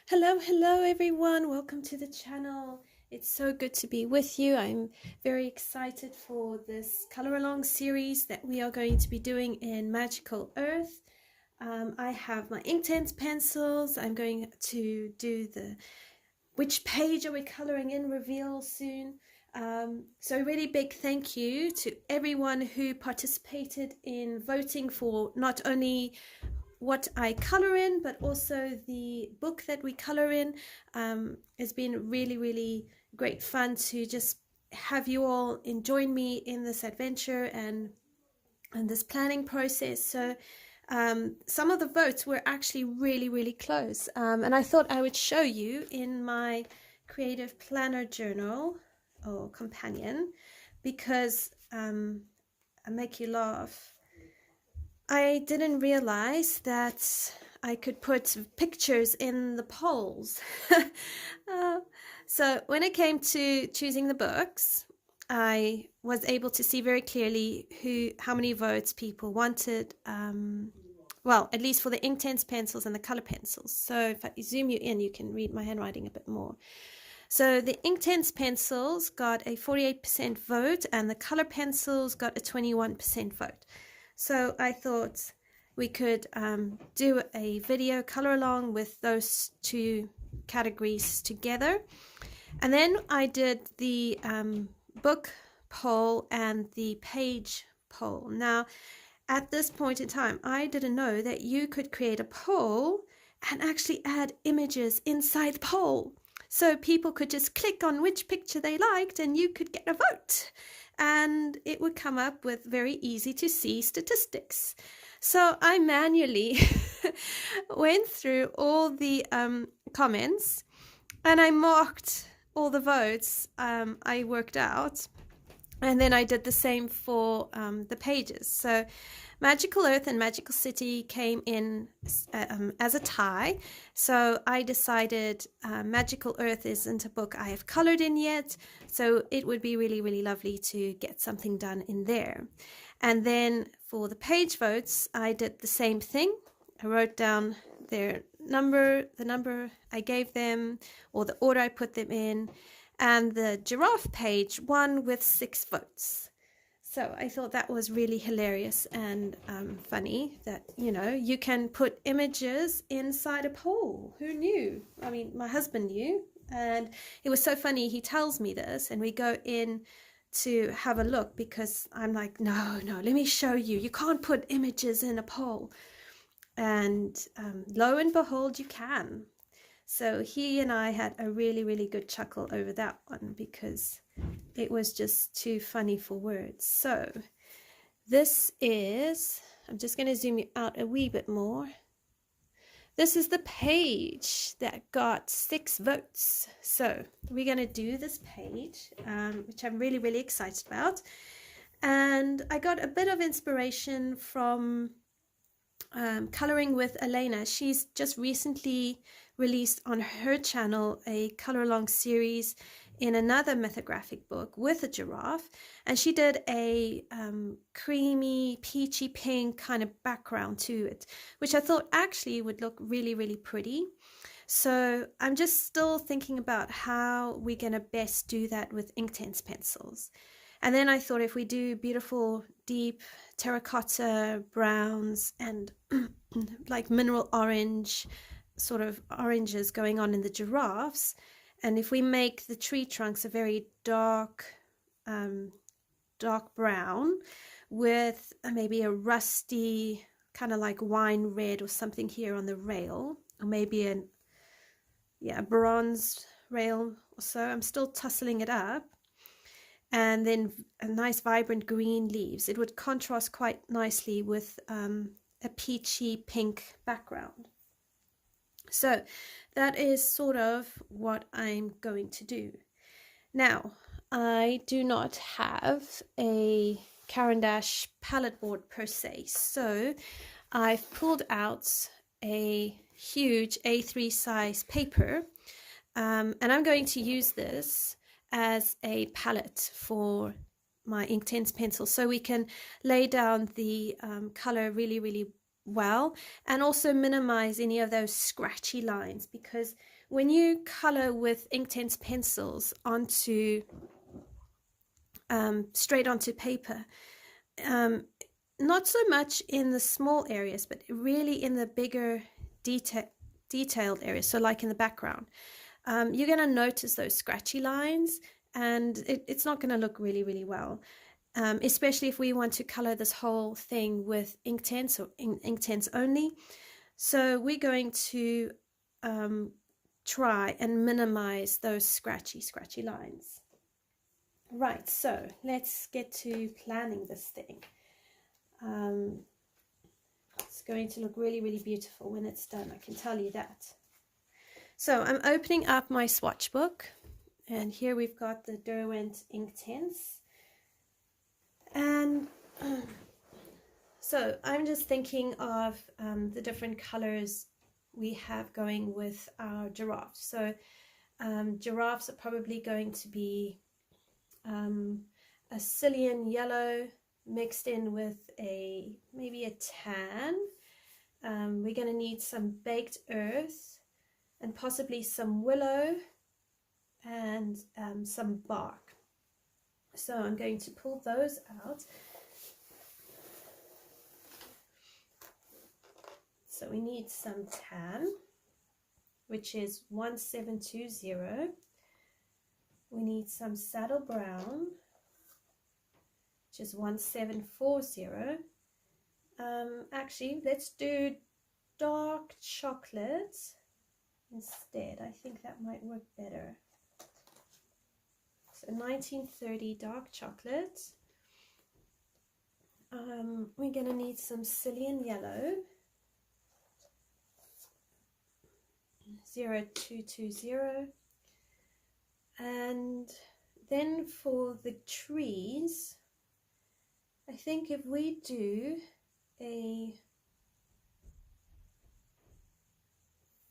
Hello everyone, welcome to the channel. It's so good to be with you. I'm very excited for this color along series that we are going to be doing in Magical Earth. I have my Inktense pencils. I'm going to do the which page are we coloring in reveal soon. So a really big thank you to everyone who participated in voting for not only what I color in, but also the book that we color in. It's been really great fun to just have you all join me in this adventure and this planning process. So some of the votes were actually really close, and I thought I would show you in my creative planner journal or companion, because I make you laugh. I didn't realize that I could put pictures in the polls. So when it came to choosing the books, I was able to see very clearly how many votes people wanted. Well, at least for the Inktense pencils and the color pencils. So if I zoom you in, you can read my handwriting a bit more. So the Inktense pencils got a 48% vote and the color pencils got a 21% vote. So I thought we could do a video color along with those two categories together. And then I did the book poll and the page poll. Now, at this point in time, I didn't know that you could create a poll and actually add images inside the poll. So people could just click on which picture they liked and you could get a vote. And it would come up with very easy to see statistics. So I manually went through all the comments and I marked all the votes I worked out. And then I did the same for the pages. So Magical Earth and Magical City came in as a tie. So I decided Magical Earth isn't a book I have colored in yet. So it would be really lovely to get something done in there. And then for the page votes, I did the same thing. I wrote down their number, the number I gave them, or the order I put them in. And the giraffe page won with 6 votes. So I thought that was really hilarious and funny that, you know, you can put images inside a poll. Who knew? I mean, my husband knew, and it was so funny. He tells me this and we go in to have a look because I'm like, no, let me show you. You can't put images in a poll. And lo and behold, you can. So he and I had a really good chuckle over that one because it was just too funny for words. So this is, I'm just going to zoom you out a wee bit more. This is the page that got 6 votes. So we're going to do this page, which I'm really excited about. And I got a bit of inspiration from coloring with Elena. She's just recently released on her channel a color along series in another mythographic book with a giraffe, and she did a creamy peachy pink kind of background to it, which I thought actually would look really pretty. So I'm just still thinking about how we're gonna best do that with Inktense pencils. And then I thought if we do beautiful deep terracotta browns and like mineral orange, sort of oranges going on in the giraffes, and if we make the tree trunks a very dark brown with maybe a rusty kind of like wine red or something here on the rail, or maybe a bronze rail or so. I'm still tussling it up. And then a nice vibrant green leaves. It would contrast quite nicely with a peachy pink background. So that is sort of what I'm going to do. Now, I do not have a Caran d'Ache palette board per se, so I've pulled out a huge A3 size paper, and I'm going to use this as a palette for my Inktense pencil, so we can lay down the color really well, and also minimize any of those scratchy lines, because when you color with Inktense pencils onto straight onto paper, not so much in the small areas, but really in the bigger detailed areas, so like in the background, you're going to notice those scratchy lines, and it's not going to look really, really well. Especially if we want to color this whole thing with Inktense or Inktense only. So we're going to try and minimize those scratchy lines. Right, so let's get to planning this thing. It's going to look really, really beautiful when it's done, I can tell you that. So I'm opening up my swatch book, and here we've got the Derwent Inktense. And so I'm just thinking of the different colors we have going with our giraffes. So giraffes are probably going to be a Cillian yellow mixed in with maybe a tan. We're going to need some baked earth and possibly some willow and some bark. So I'm going to pull those out. So we need some tan, which is 1720. We need some saddle brown, which is 1740. Actually, let's do dark chocolate instead. I think that might work better. So 1930 dark chocolate. We're going to need some Cillian yellow, 0220. And then for the trees, I think if we do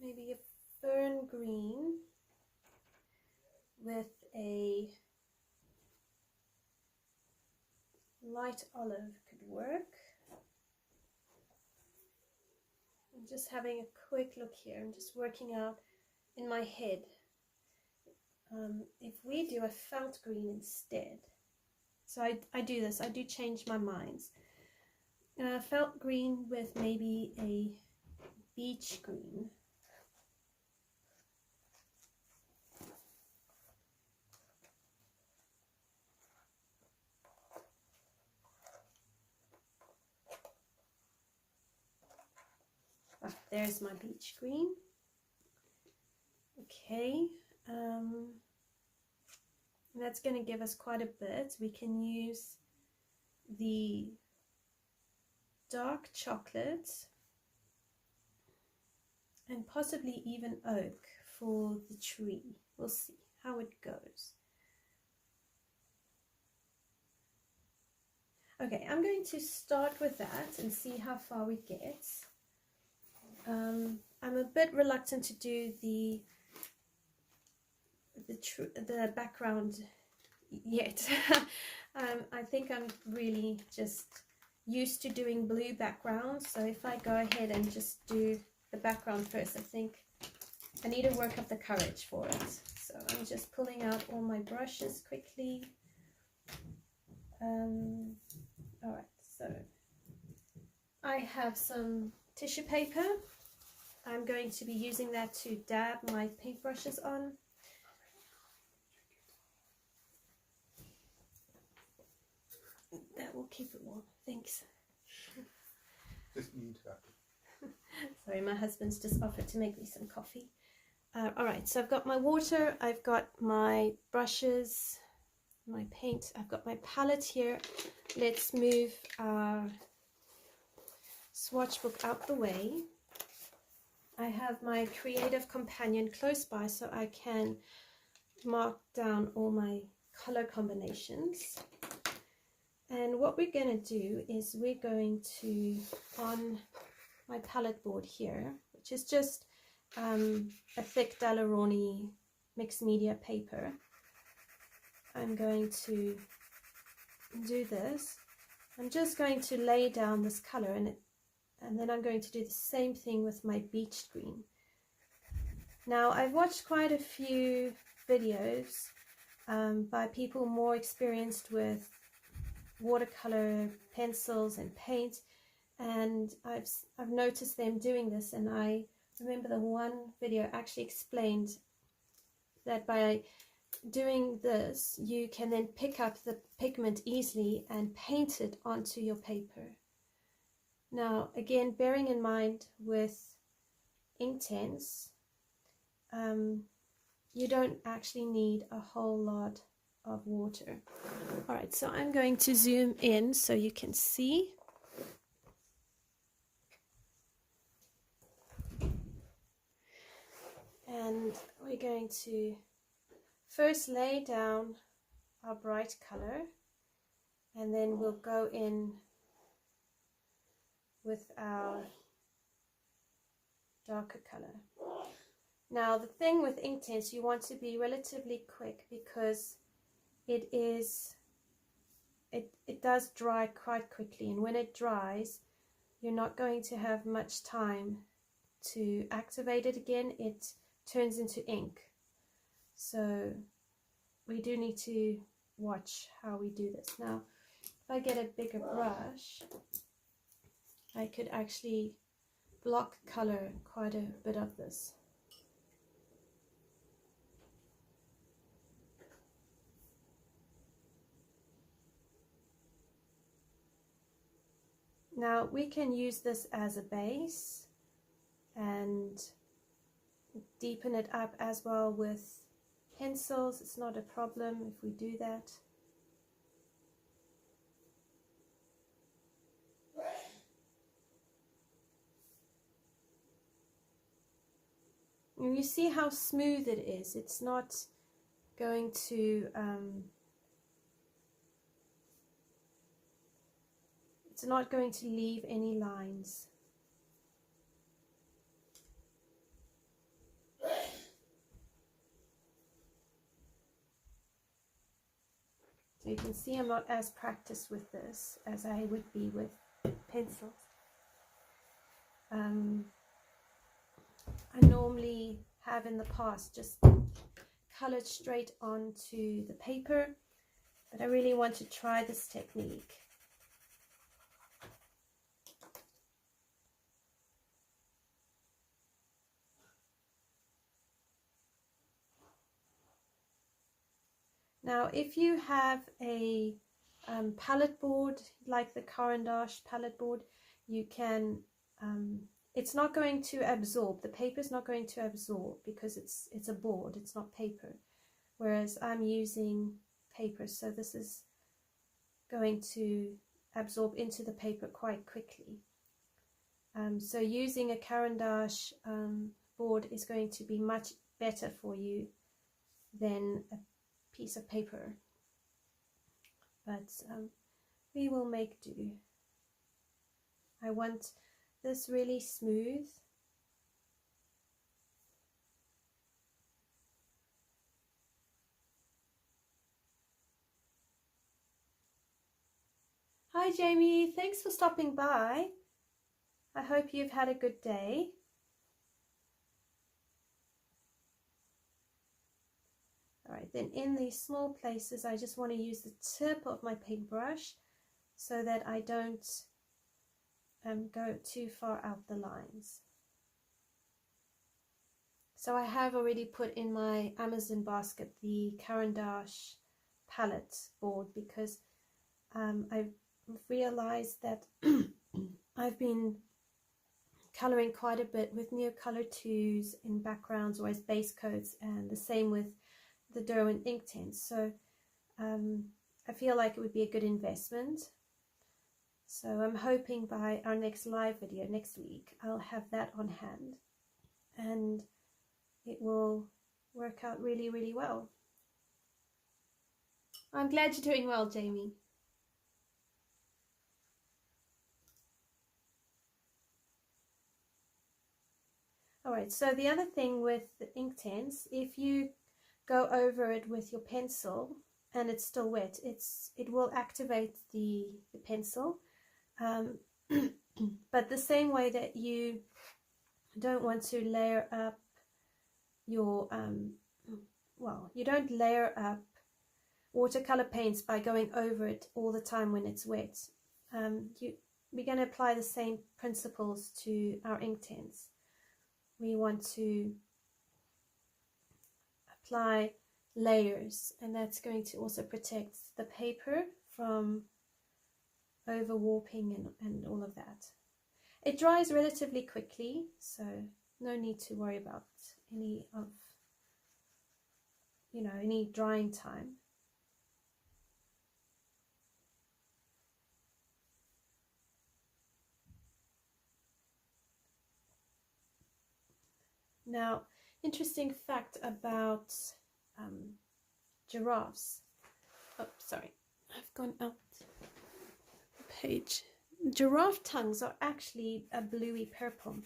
maybe a fern green with a light olive could work. I'm just having a quick look here. I'm just working out in my head. If we do a felt green instead, so I do this, I do change my minds. Felt green with maybe a beech green. There's my beech green. Okay, that's going to give us quite a bit. We can use the dark chocolate and possibly even oak for the tree. We'll see how it goes. Okay, I'm going to start with that and see how far we get. I'm a bit reluctant to do the background yet. I think I'm really just used to doing blue backgrounds, so if I go ahead and just do the background first, I think I need to work up the courage for it. So I'm just pulling out all my brushes quickly. Alright, so I have some tissue paper. I'm going to be using that to dab my paintbrushes on. That will keep it warm. Thanks. Sorry, my husband's just offered to make me some coffee. Alright, so I've got my water, I've got my brushes, my paint, I've got my palette here. Let's move our swatch book out the way. I have my creative companion close by so I can mark down all my color combinations. And what we're going to do is we're going to, on my palette board here, which is just a thick Daleroni mixed media paper, I'm going to do this. I'm just going to lay down this color, and And then I'm going to do the same thing with my Beech Green. Now, I've watched quite a few videos by people more experienced with watercolor pencils and paint, and I've noticed them doing this, and I remember the one video actually explained that by doing this you can then pick up the pigment easily and paint it onto your paper. Now again, bearing in mind with Inktense, you don't actually need a whole lot of water. Alright, so I'm going to zoom in so you can see. And we're going to first lay down our bright color, and then we'll go in with our darker color. Now the thing with Inktense, you want to be relatively quick because it does dry quite quickly, and when it dries you're not going to have much time to activate it again. It turns into ink, so we do need to watch how we do this. Now if I get a bigger brush, I could actually block color quite a bit of this. Now we can use this as a base and deepen it up as well with pencils. It's not a problem if we do that. And you see how smooth it is. It's not going to leave any lines. So you can see I'm not as practiced with this as I would be with pencils. I normally have in the past just colored straight onto the paper, but I really want to try this technique. Now if you have a palette board like the Caran d'Ache palette board, you can it's not going to absorb, the paper is not going to absorb because it's a board, it's not paper, whereas I'm using paper, so this is going to absorb into the paper quite quickly. So using a Caran d'Ache board is going to be much better for you than a piece of paper, but we will make do. I want this really smooth. Hi Jamie, thanks for stopping by. I hope you've had a good day. Alright, then in these small places I just want to use the tip of my paintbrush so that I don't go too far out the lines. So I have already put in my Amazon basket the Caran d'Ache palette board because I've realized that I've been coloring quite a bit with Neocolor 2s in backgrounds or as base coats, and the same with the Derwent Inktense. So I feel like it would be a good investment. So I'm hoping by our next live video next week I'll have that on hand and it will work out really, really well. I'm glad you're doing well, Jamie. Alright, so the other thing with the Inktense, if you go over it with your pencil and it's still wet, it will activate the pencil. But the same way that you don't want to layer up your, well, you don't layer up watercolor paints by going over it all the time when it's wet. We're going to apply the same principles to our Inktense. We want to apply layers, and that's going to also protect the paper from over warping and all of that. It dries relatively quickly, so no need to worry about any of, any drying time. Now, interesting fact about giraffes. Oh, sorry, I've gone out the page. Giraffe tongues are actually a bluey purple.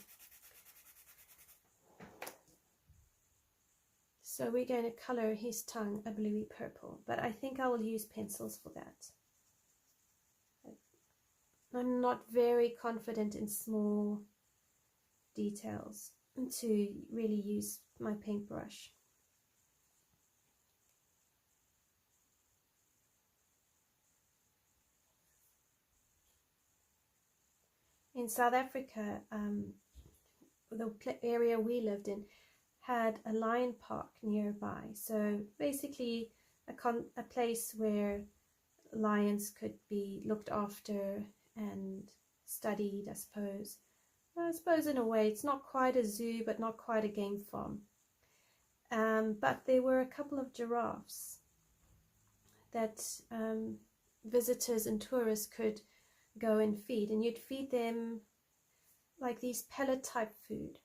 So we're going to color his tongue a bluey purple, but I think I will use pencils for that. I'm not very confident in small details to really use my paintbrush. In South Africa, the area we lived in had a lion park nearby. So basically a place where lions could be looked after and studied, I suppose. I suppose in a way it's not quite a zoo, but not quite a game farm. But there were a couple of giraffes that visitors and tourists could go and feed, and you'd feed them like these pellet type food.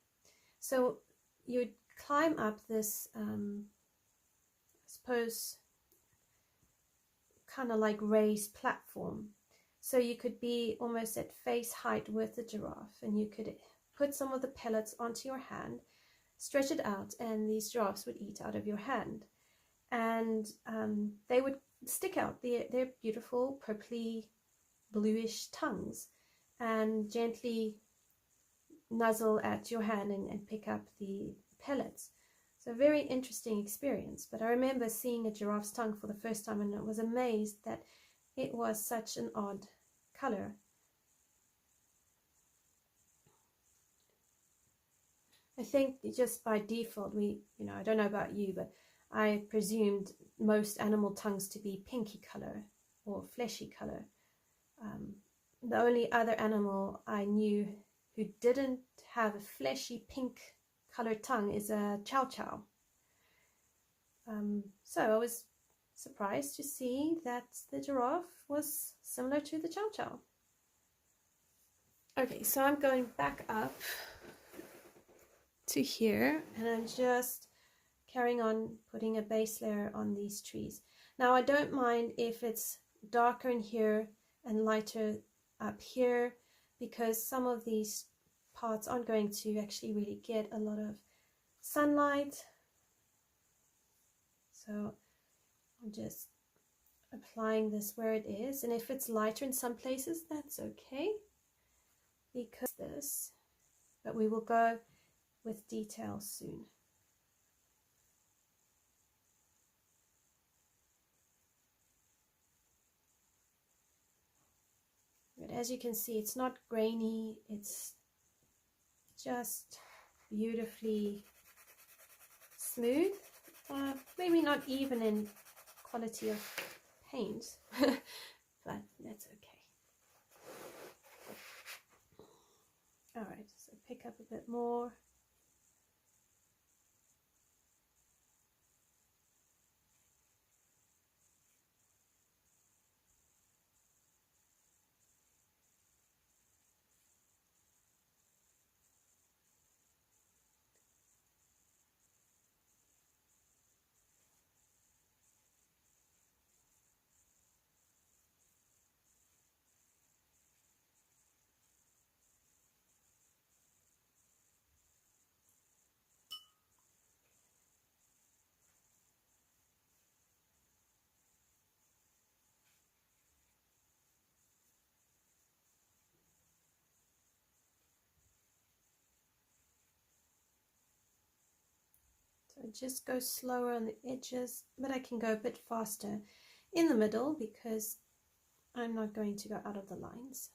So you'd climb up this, I suppose, kind of like raised platform. So you could be almost at face height with the giraffe, and you could put some of the pellets onto your hand, stretch it out, and these giraffes would eat out of your hand. And they would stick out their beautiful purpley bluish tongues and gently nuzzle at your hand and pick up the pellets. So a very interesting experience. But I remember seeing a giraffe's tongue for the first time, and I was amazed that it was such an odd color. I think just by default, I don't know about you, but I presumed most animal tongues to be pinky color or fleshy color. The only other animal I knew who didn't have a fleshy pink colored tongue is a chow chow. So I was surprised to see that the giraffe was similar to the chow chow. Okay, so I'm going back up to here, and I'm just carrying on putting a base layer on these trees. Now I don't mind if it's darker in here and lighter up here, because some of these parts aren't going to actually really get a lot of sunlight. So I'm just applying this where it is, and if it's lighter in some places, that's okay, because this, but we will go with detail soon. But as you can see, it's not grainy, it's just beautifully smooth. Maybe not even in quality of paint, but that's okay. Alright, so pick up a bit more. So just go slower on the edges, but I can go a bit faster in the middle because I'm not going to go out of the lines.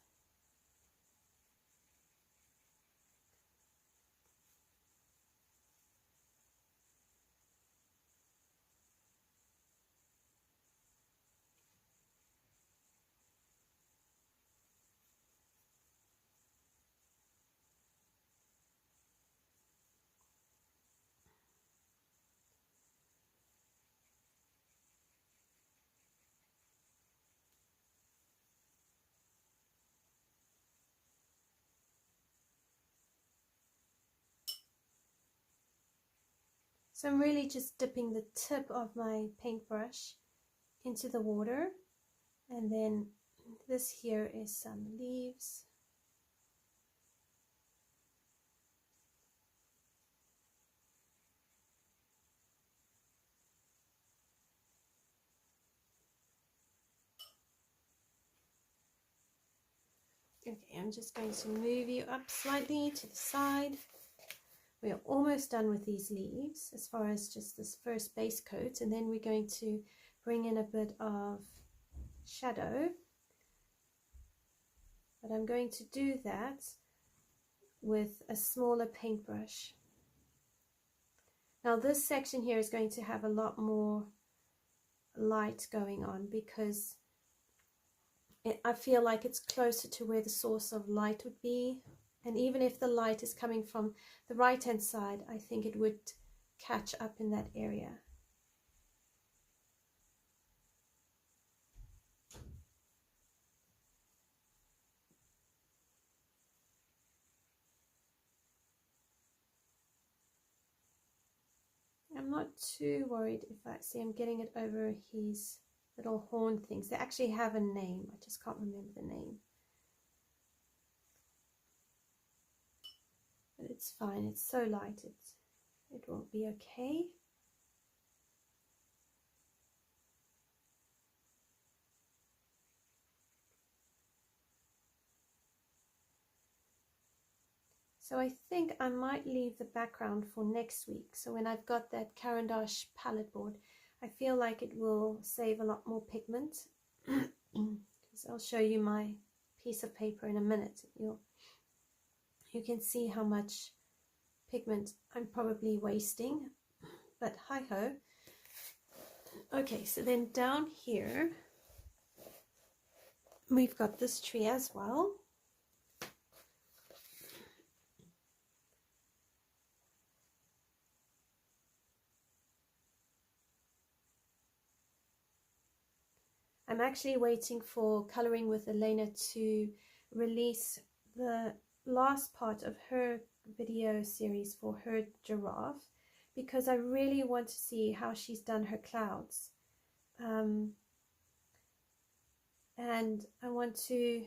So I'm really just dipping the tip of my paintbrush into the water, and then this here is some leaves. Okay, I'm just going to move you up slightly to the side. We are almost done with these leaves as far as just this first base coat, and then we're going to bring in a bit of shadow, but I'm going to do that with a smaller paintbrush. Now this section here is going to have a lot more light going on because I feel like it's closer to where the source of light would be. And even if the light is coming from the right hand side, I think it would catch up in that area. I'm not too worried if I see I'm getting it over his little horn things. They actually have a name. I just can't remember the name. But it's fine. It's so light. It will be okay. So I think I might leave the background for next week. So when I've got that Caran d'Ache palette board, I feel like it will save a lot more pigment. Because I'll show you my piece of paper in a minute. You can see how much pigment I'm probably wasting, but hi ho. Okay, so then down here we've got this tree as well. I'm actually waiting for Coloring with Elena to release the last part of her video series for her giraffe, because I really want to see how she's done her clouds. And I want to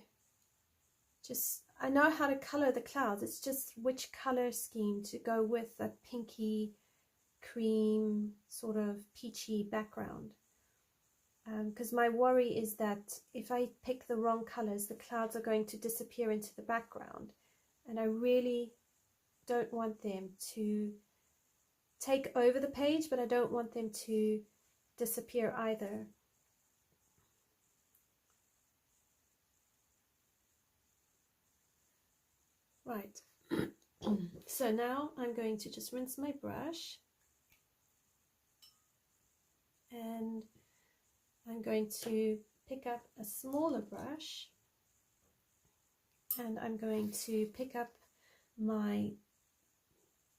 I know how to color the clouds. It's just which color scheme to go with a pinky, cream, sort of peachy background. Because my worry is that if I pick the wrong colors, the clouds are going to disappear into the background. And I really don't want them to take over the page, but I don't want them to disappear either. Right. So now I'm going to just rinse my brush, and I'm going to pick up a smaller brush, and I'm going to pick up my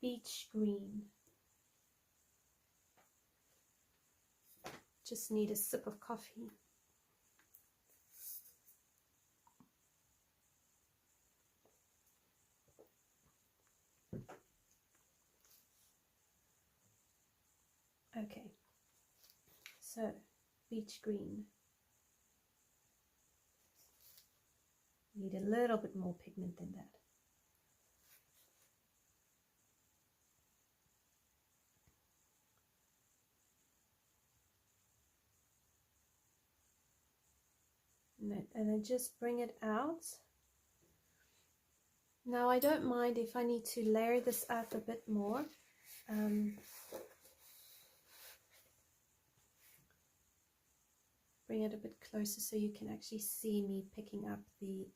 Beech Green. Just need a sip of coffee. Okay, so Beech Green. Need a little bit more pigment than that. And then just bring it out. Now I don't mind if I need to layer this up a bit more. bring it a bit closer so you can actually see me picking up the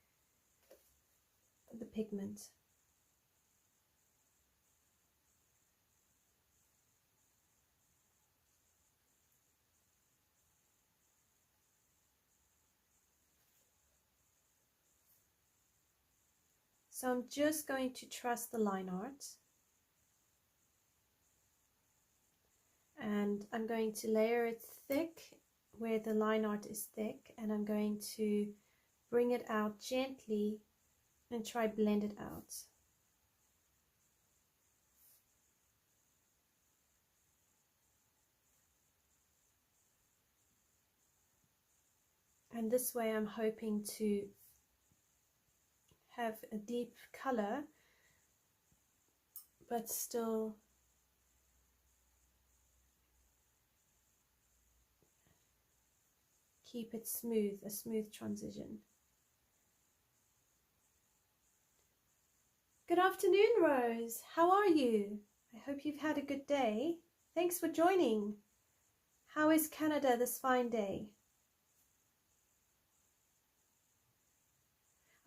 pigment. So I'm just going to trust the line art, and I'm going to layer it thick where the line art is thick, and I'm going to bring it out gently and try blend it out. And this way I'm hoping to have a deep color, but still keep it smooth, a smooth transition. Good afternoon, Rose. How are you? I hope you've had a good day. Thanks for joining. How is Canada this fine day?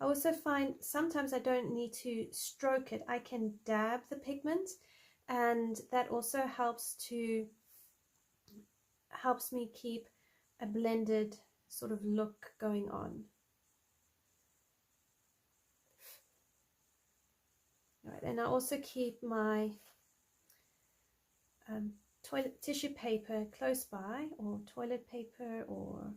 I also find sometimes I don't need to stroke it. I can dab the pigment, and that also helps me keep a blended sort of look going on. All right, and I also keep my toilet tissue paper close by, or toilet paper or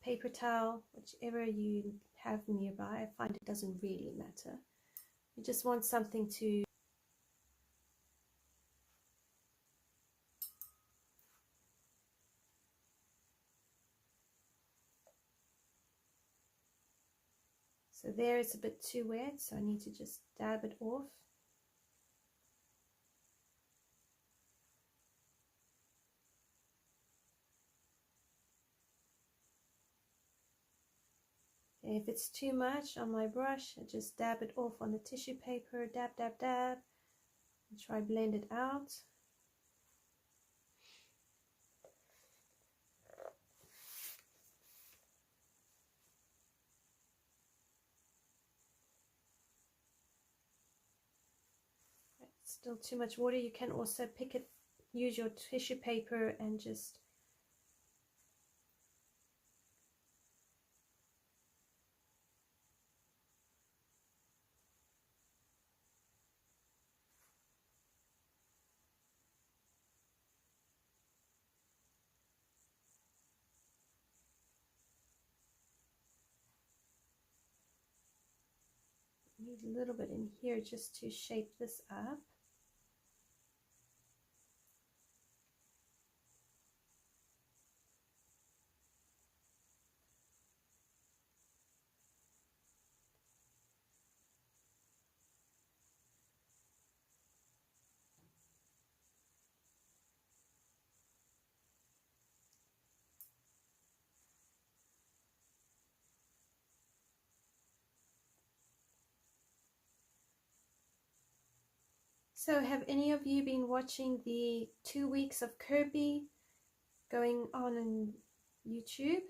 paper towel, whichever you have nearby. I find it doesn't really matter. You just want something to so there it's a bit too wet, so I need to just dab it off. If it's too much on my brush, I just dab it off on the tissue paper, dab, dab, dab, and try blend it out. Still too much water. You can also pick it, use your tissue paper and just need a little bit in here just to shape this up. So have any of you been watching the 2 weeks of Kirby going on YouTube?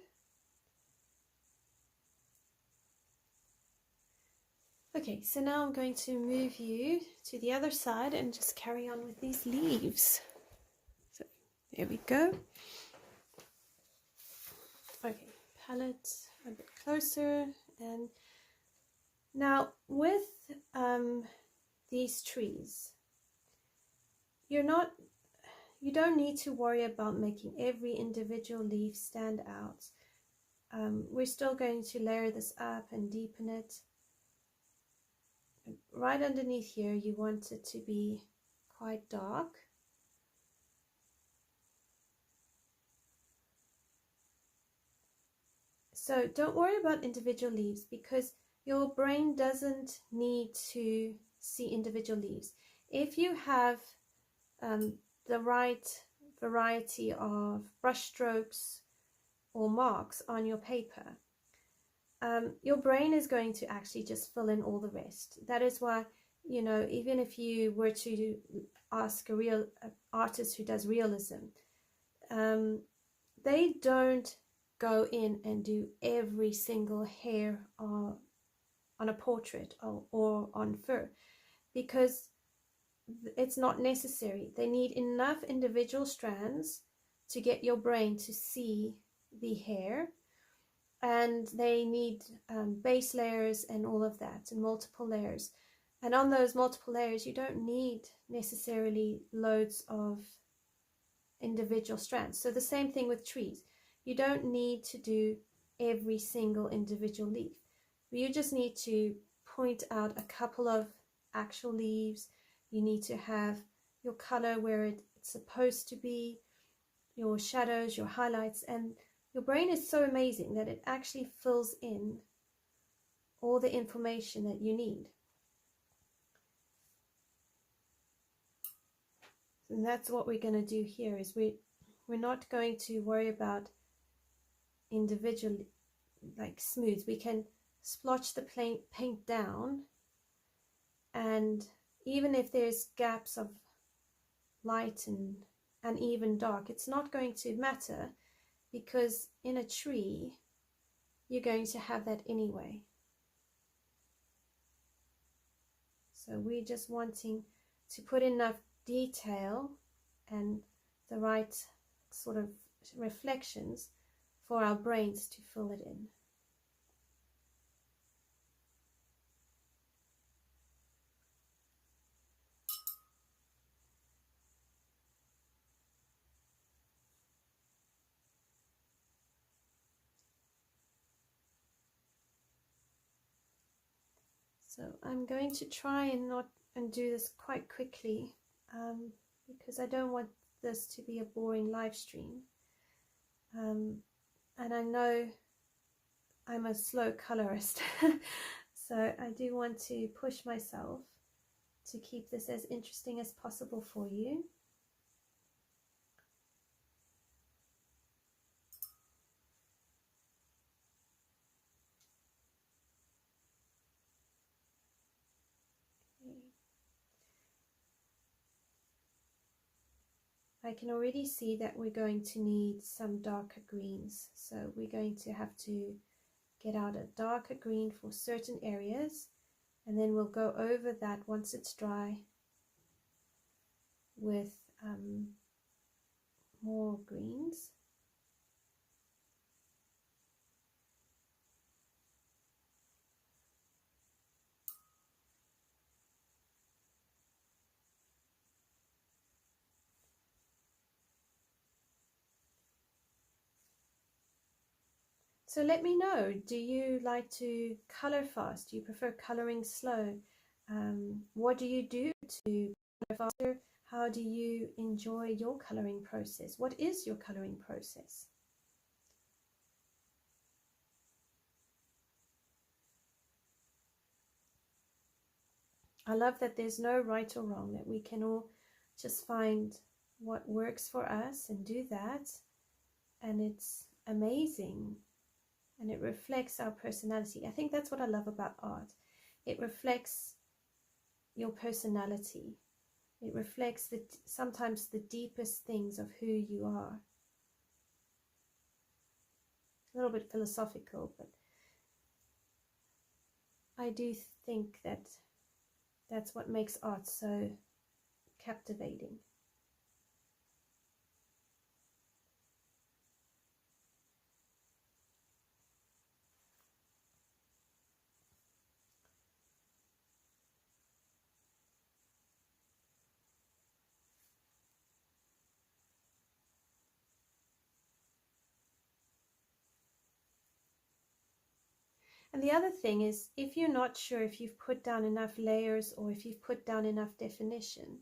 Okay, so now I'm going to move you to the other side and just carry on with these leaves. So there we go. Okay, palette a bit closer, and now with these trees, you don't need to worry about making every individual leaf stand out. We're still going to layer this up and deepen it. Right underneath here, you want it to be quite dark. So don't worry about individual leaves, because your brain doesn't need to see individual leaves. If you have the right variety of brush strokes or marks on your paper, your brain is going to actually just fill in all the rest. That is why, you know, even if you were to ask a real artist who does realism, they don't go in and do every single hair on a portrait or on fur, because it's not necessary. They need enough individual strands to get your brain to see the hair, and they need base layers and all of that, and multiple layers. And on those multiple layers, you don't need necessarily loads of individual strands. So the same thing with trees. You don't need to do every single individual leaf. You just need to point out a couple of actual leaves. You need to have your color where it's supposed to be, your shadows, your highlights, and your brain is so amazing that it actually fills in all the information that you need. And that's what we're going to do here, is we're not going to worry about individual like smooth. We can splotch the paint down, and even if there's gaps of light and uneven dark, it's not going to matter, because in a tree you're going to have that anyway. So we're just wanting to put enough detail and the right sort of reflections for our brains to fill it in. So I'm going to try and do this quite quickly, because I don't want this to be a boring live stream. And I know I'm a slow colorist, so I do want to push myself to keep this as interesting as possible for you. I can already see that we're going to need some darker greens, so we're going to have to get out a darker green for certain areas, and then we'll go over that once it's dry with more greens. So let me know, do you like to color fast? Do you prefer coloring slow? What do you do to color faster? How do you enjoy your coloring process? What is your coloring process? I love that there's no right or wrong, that we can all just find what works for us and do that. And it's amazing. And it reflects our personality. I think that's what I love about art. It reflects your personality. It reflects sometimes the deepest things of who you are. A little bit philosophical, but I do think that that's what makes art so captivating. And the other thing is, if you're not sure if you've put down enough layers or if you've put down enough definition,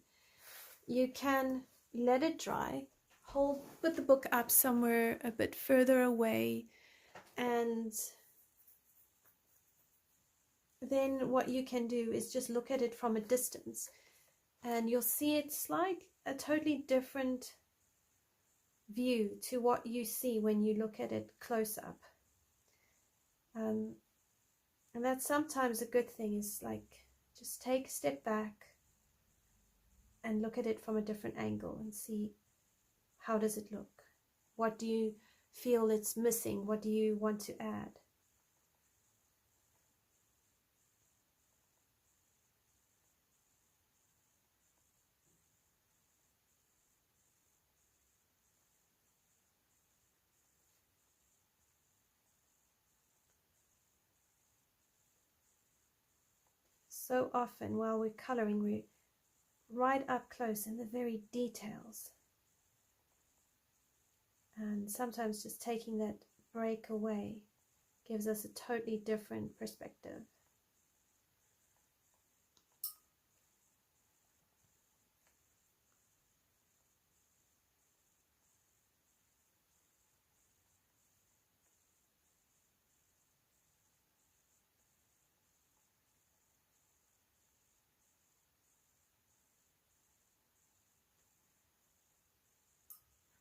you can let it dry, put the book up somewhere a bit further away, and then what you can do is just look at it from a distance, and you'll see it's like a totally different view to what you see when you look at it close up. And that's sometimes a good thing, is like just take a step back and look at it from a different angle and see, how does it look? What do you feel it's missing? What do you want to add? So often while we're coloring, we're right up close in the very details. And sometimes just taking that break away gives us a totally different perspective.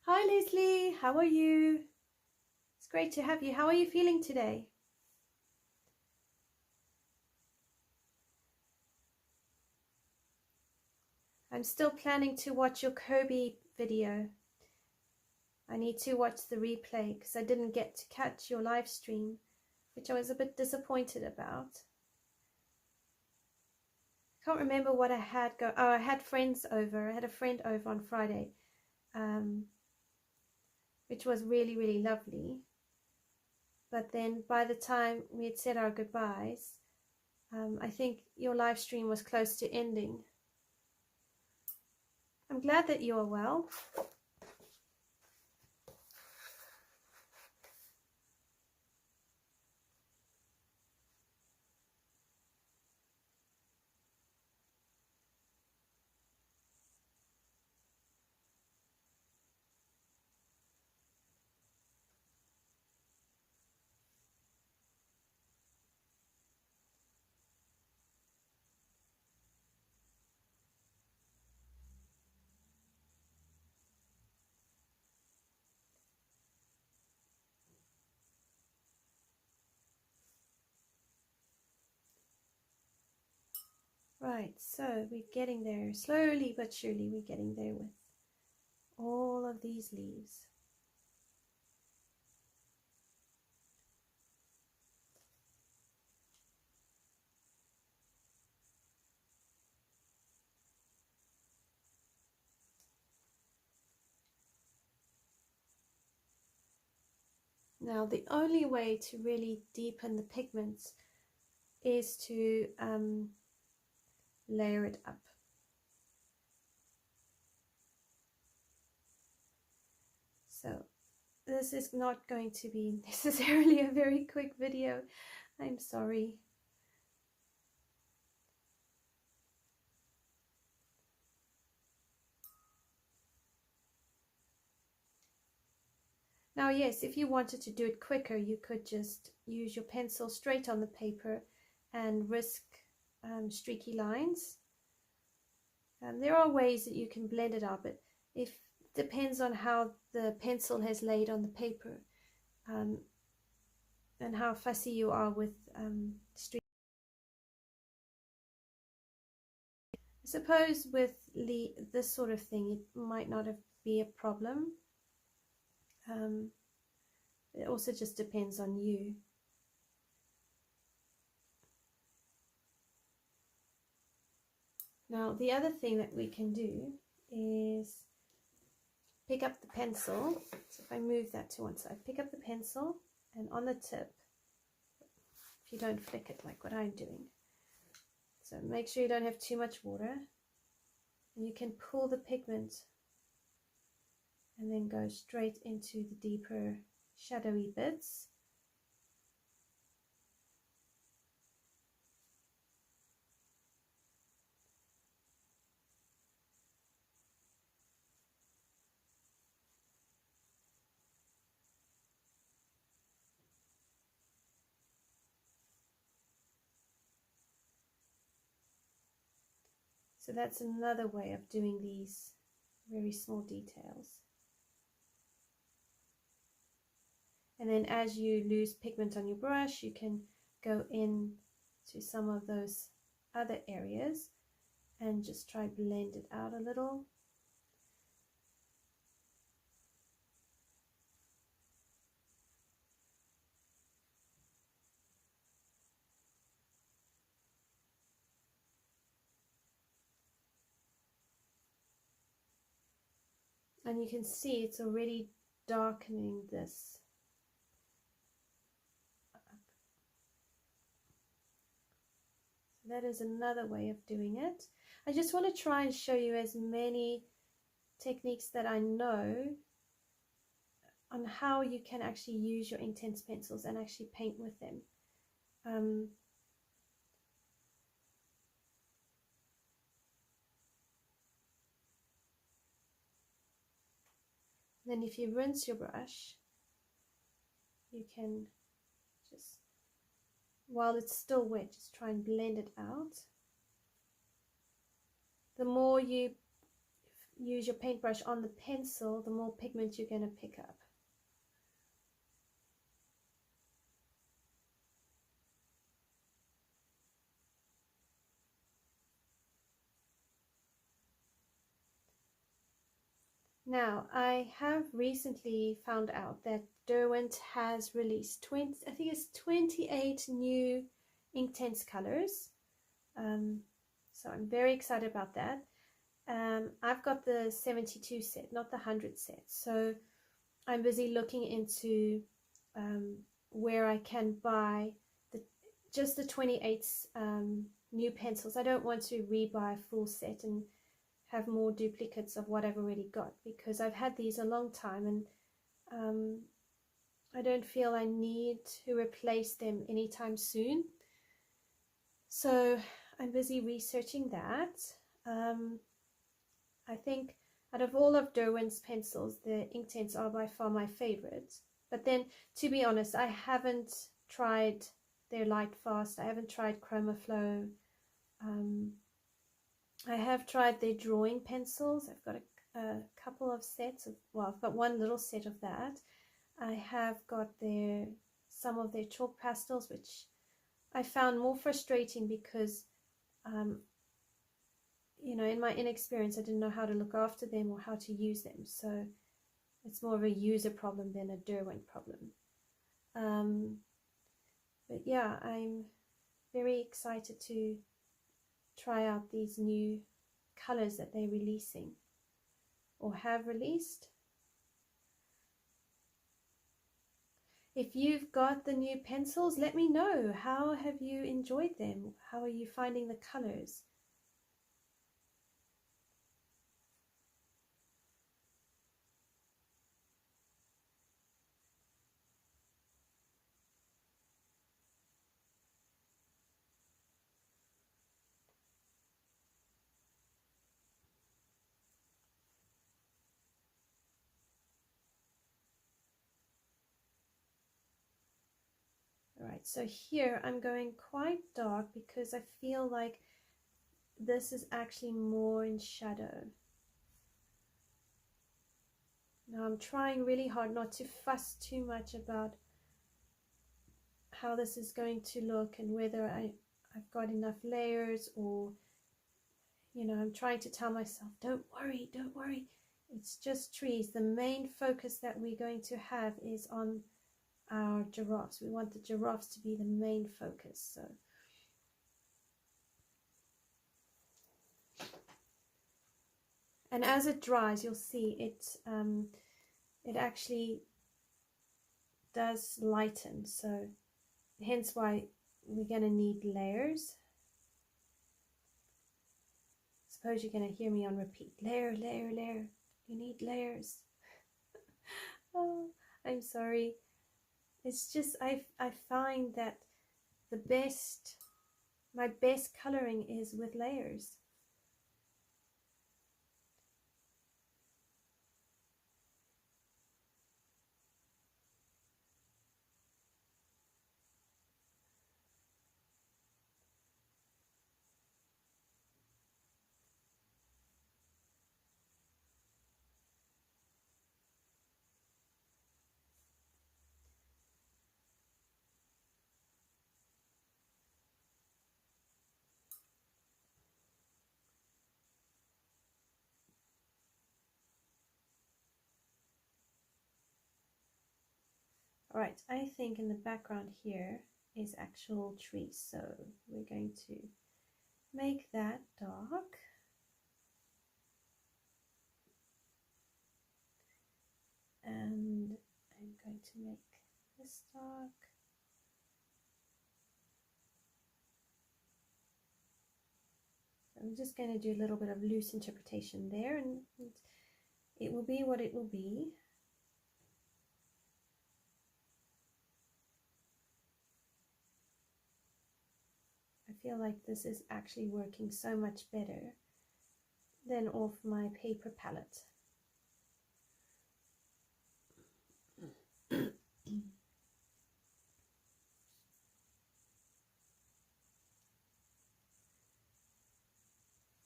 Hi Leslie, how are you? It's great to have you. How are you feeling today? I'm still planning to watch your Kobe video. I need to watch the replay because I didn't get to catch your live stream, which I was a bit disappointed about. I can't remember what I had go. Oh, I had friends over. I had a friend over on Friday, which was really, really lovely. But then by the time we had said our goodbyes, I think your live stream was close to ending. I'm glad that you are well. Right, so we're getting there. Slowly but surely we're getting there with all of these leaves. Now the only way to really deepen the pigments is to layer it up. So this is not going to be necessarily a very quick video. I'm sorry. Now, yes, if you wanted to do it quicker, you could just use your pencil straight on the paper and risk streaky lines. There are ways that you can blend it out, but it depends on how the pencil has laid on the paper and how fussy you are with streak. I suppose with this sort of thing, it might not be a problem. It also just depends on you. Now, the other thing that we can do is pick up the pencil. So if I move that to one side, pick up the pencil, and on the tip, if you don't flick it like what I'm doing, so make sure you don't have too much water, and you can pull the pigment and then go straight into the deeper shadowy bits. So that's another way of doing these very small details. And then as you lose pigment on your brush, you can go in to some of those other areas and just try blend it out a little. And you can see it's already darkening this up. So that is another way of doing it. I just want to try and show you as many techniques that I know on how you can actually use your Inktense pencils and actually paint with them. Then if you rinse your brush, you can just, while it's still wet, just try and blend it out. The more you use your paintbrush on the pencil, the more pigment you're going to pick up. Now, I have recently found out that Derwent has released 28 new Inktense colors. So I'm very excited about that. I've got the 72 set, not the 100 set. So I'm busy looking into where I can buy just the 28 new pencils. I don't want to rebuy a full set and have more duplicates of what I've already got, because I've had these a long time and I don't feel I need to replace them anytime soon. So I'm busy researching that. I think out of all of Derwent's pencils, the Inktense are by far my favorites. But then, to be honest, I haven't tried their Light Fast. I haven't tried Chromaflow. I have tried their drawing pencils. I've got a couple of sets of, well, I've got one little set of that. I have got some of their chalk pastels, which I found more frustrating because, you know, in my inexperience, I didn't know how to look after them or how to use them. So it's more of a user problem than a Derwent problem. But yeah, I'm very excited to try out these new colors that they're releasing or have released. If you've got the new pencils, let me know. How have you enjoyed them? How are you finding the colors? Alright, so here I'm going quite dark because I feel like this is actually more in shadow. Now I'm trying really hard not to fuss too much about how this is going to look and whether I've got enough layers, or, you know, I'm trying to tell myself, don't worry, don't worry. It's just trees. The main focus that we're going to have is on our giraffes. We want the giraffes to be the main focus. So and as it dries, you'll see it actually does lighten, so hence why we're going to need layers. Suppose you're going to hear me on repeat, layer, layer, layer. You need layers. Oh, I'm sorry. It's just I find that my best coloring is with layers. Alright, I think in the background here is actual trees, so we're going to make that dark. to make this dark. I'm just going to do a little bit of loose interpretation there, and it will be what it will be. I feel like this is actually working so much better than off my paper palette.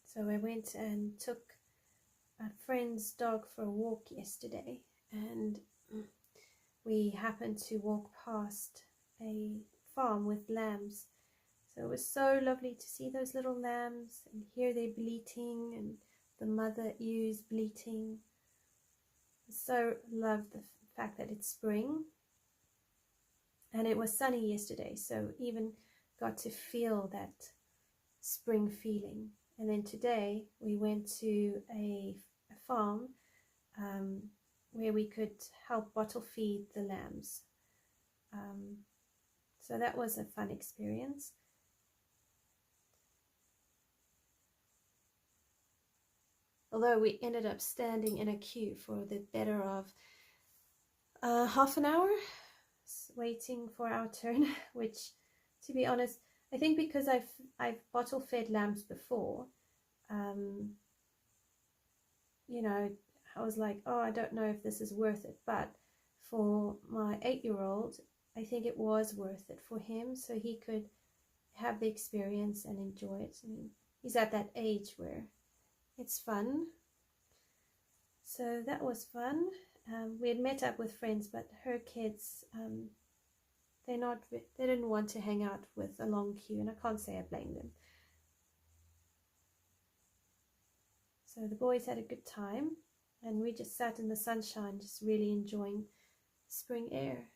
So I went and took a friend's dog for a walk yesterday, and we happened to walk past a farm with lambs. So it was so lovely to see those little lambs and hear their bleating and the mother ewes bleating. I so loved the fact that it's spring, and it was sunny yesterday, so even got to feel that spring feeling. And then today we went to a farm where we could help bottle feed the lambs. So that was a fun experience. Although we ended up standing in a queue for the better of half an hour waiting for our turn, which, to be honest, I think because I've bottle fed lambs before, you know, I was like, oh, I don't know if this is worth it. But for my 8-year-old, I think it was worth it for him, so he could have the experience and enjoy it. I mean, he's at that age where it's fun. So that was fun. We had met up with friends, but her kids, they didn't want to hang out with a long queue, and I can't say I blame them. So the boys had a good time, and we just sat in the sunshine, just really enjoying spring air.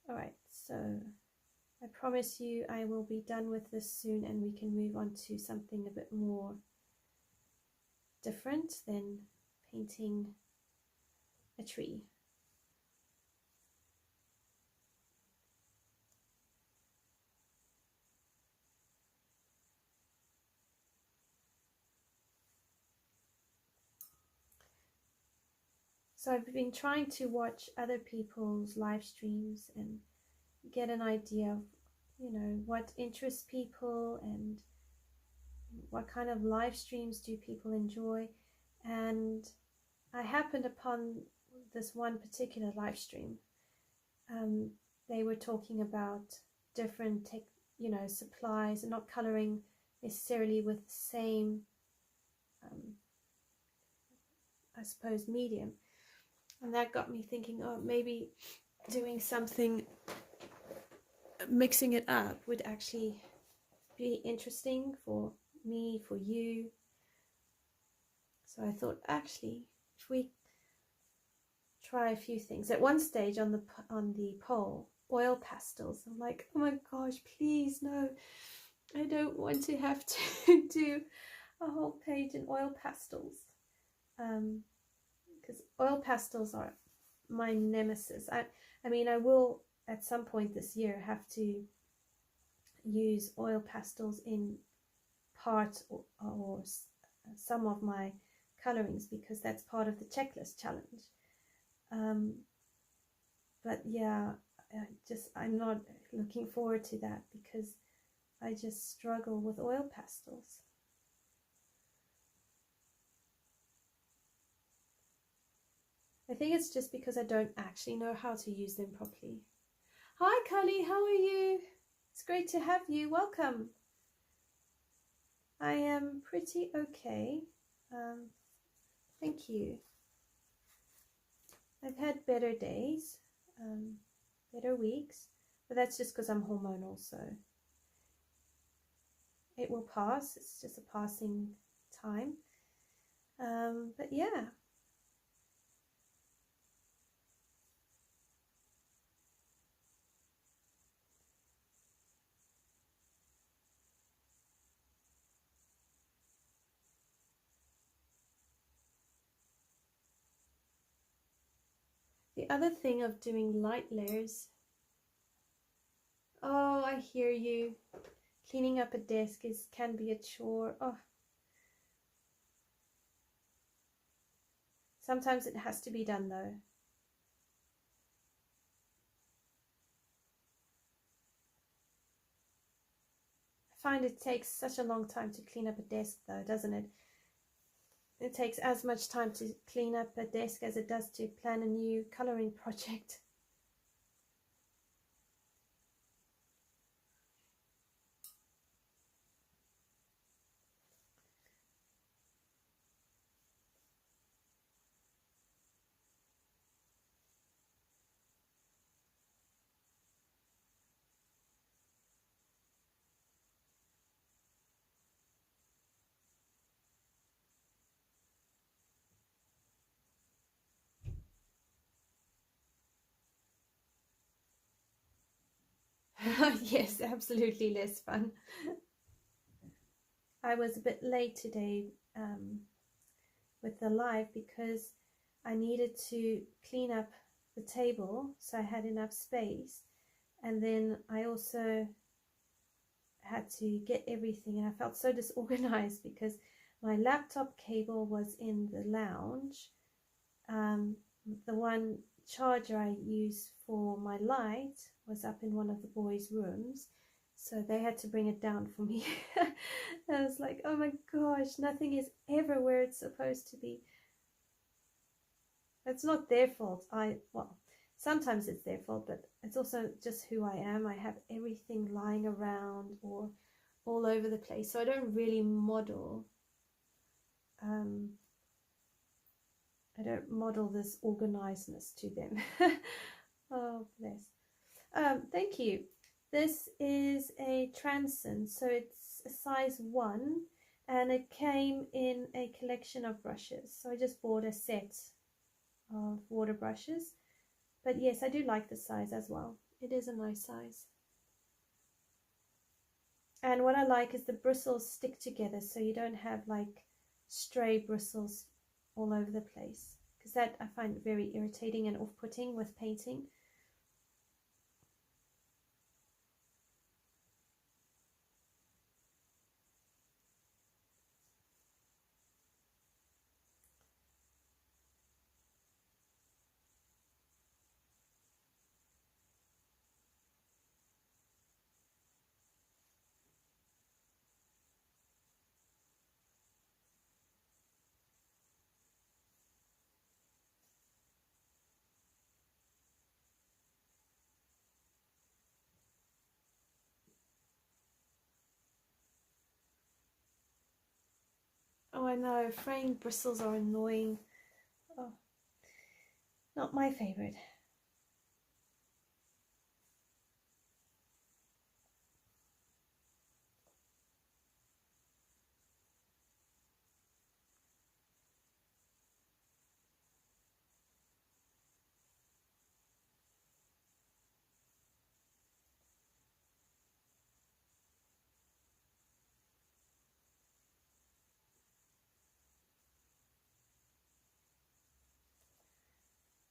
All right, so I promise you I will be done with this soon, and we can move on to something a bit more different than painting a tree. So I've been trying to watch other people's live streams and get an idea of, you know, what interests people and what kind of live streams do people enjoy. And I happened upon this one particular live stream. They were talking about different supplies, and not coloring necessarily with the same I suppose medium. And that got me thinking, oh, maybe doing something, mixing it up would actually be interesting for me, for you. So I thought, actually, if we try a few things. At one stage on the poll, oil pastels, I'm like, oh my gosh, please, no, I don't want to have to do a whole page in oil pastels. Because oil pastels are my nemesis. I mean, I will at some point this year have to use oil pastels in part or some of my colorings, because that's part of the checklist challenge. But yeah, I'm not looking forward to that, because I just struggle with oil pastels. I think it's just because I don't actually know how to use them properly. Hi Cully, how are you? It's great to have you. Welcome. I am pretty okay. Thank you. I've had better days, better weeks, but that's just because I'm hormonal, so it will pass. It's just a passing time. But yeah. The other thing of doing light layers, oh, I hear you. Cleaning up a desk can be a chore. Oh, sometimes it has to be done though. I find it takes such a long time to clean up a desk though, doesn't it? It takes as much time to clean up a desk as it does to plan a new coloring project. Yes, absolutely less fun. I was a bit late today with the live because I needed to clean up the table so I had enough space, and then I also had to get everything, and I felt so disorganized because my laptop cable was in the lounge. The one charger I use for my light was up in one of the boys' rooms, so they had to bring it down for me. I was like, oh my gosh, nothing is ever where it's supposed to be. It's not their fault. Well, sometimes it's their fault, but it's also just who I am. I have everything lying around or all over the place, so I don't really model. I don't model this organizedness to them. Oh, bless. Thank you. This is a transcend, so it's a size 1, and it came in a collection of brushes. So I just bought a set of water brushes. But yes, I do like the size as well. It is a nice size. And what I like is the bristles stick together, so you don't have like stray bristles all over the place, because that I find very irritating and off-putting with painting. Oh, I know, fraying bristles are annoying. Oh, not my favorite.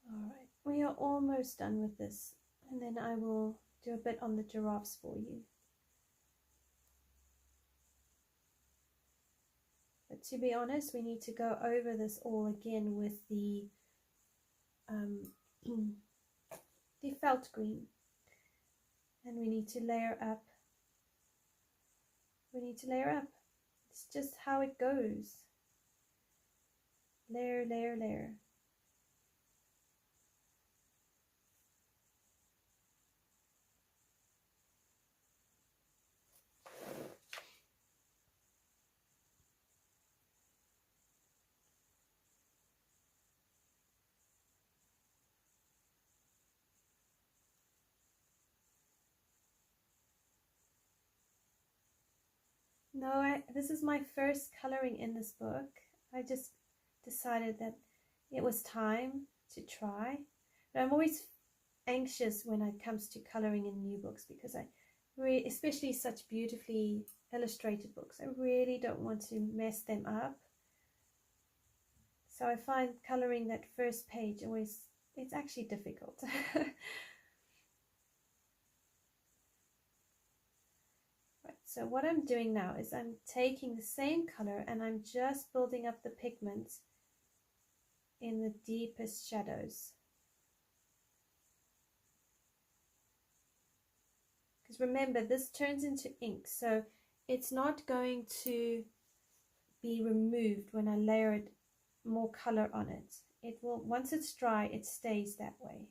Alright, we are almost done with this, and then I will do a bit on the giraffes for you. But to be honest, we need to go over this all again with the the felt green, and we need to layer up. We need to layer up. It's just how it goes. Layer, layer, layer. No, this is my first coloring in this book. I just decided that it was time to try. But I'm always anxious when it comes to coloring in new books, because especially such beautifully illustrated books, I really don't want to mess them up. So I find coloring that first page always it's actually difficult. Right, so what I'm doing now is I'm taking the same color and I'm just building up the pigment in the deepest shadows. Because remember, this turns into ink, so it's not going to be removed when I layer more color on it. It will, once it's dry, it stays that way.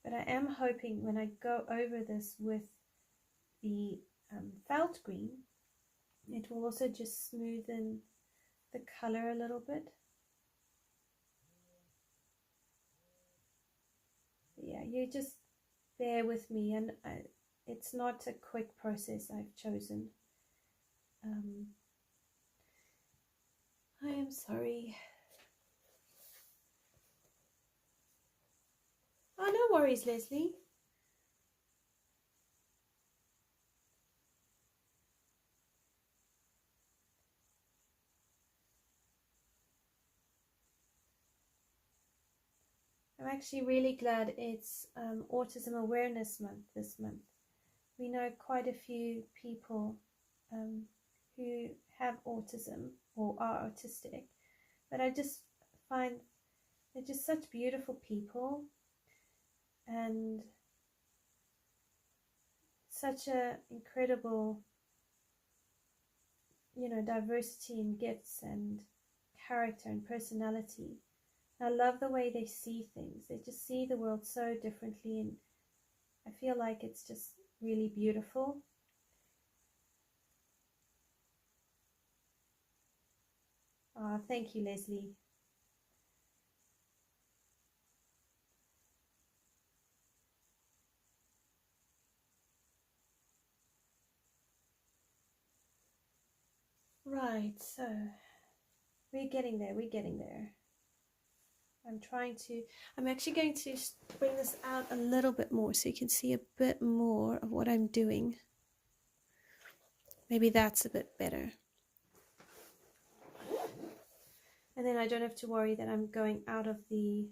But I am hoping when I go over this with the felt green, it will also just smoothen the color a little bit. Yeah, you just bear with me, and it's not a quick process I've chosen. I am sorry. Oh, no worries, Leslie. I'm actually really glad it's Autism Awareness Month this month. We know quite a few people who have autism or are autistic, but I just find they're just such beautiful people and such a incredible, diversity in gifts and character and personality. I love the way they see things. They just see the world so differently, and I feel like it's just really beautiful. Oh, thank you, Leslie. Right, so we're getting there, I'm actually going to bring this out a little bit more so you can see a bit more of what I'm doing. Maybe that's a bit better. And then I don't have to worry that I'm going out of the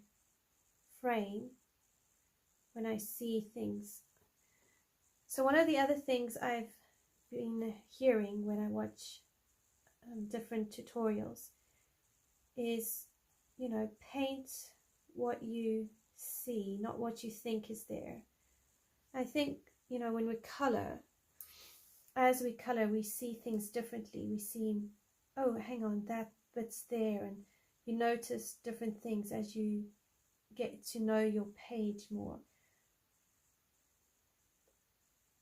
frame when I see things. So one of the other things I've been hearing when I watch different tutorials is, paint what you see, not what you think is there. I think, when we color, as we color, we see things differently. We see, oh, hang on, that bit's there, and you notice different things as you get to know your page more.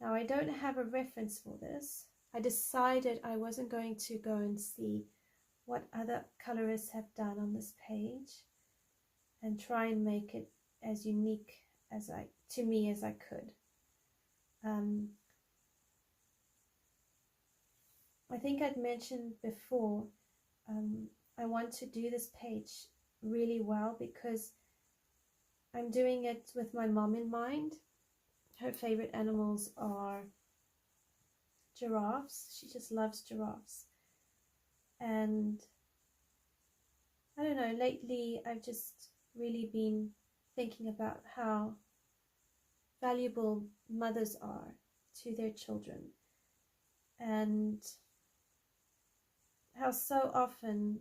Now, I don't have a reference for this. I decided I wasn't going to go and see what other colorists have done on this page and try and make it as unique to me as I could. I think I'd mentioned before, I want to do this page really well because I'm doing it with my mom in mind. Her favorite animals are giraffes. She just loves giraffes. And I don't know, lately I've just really been thinking about how valuable mothers are to their children, and how so often,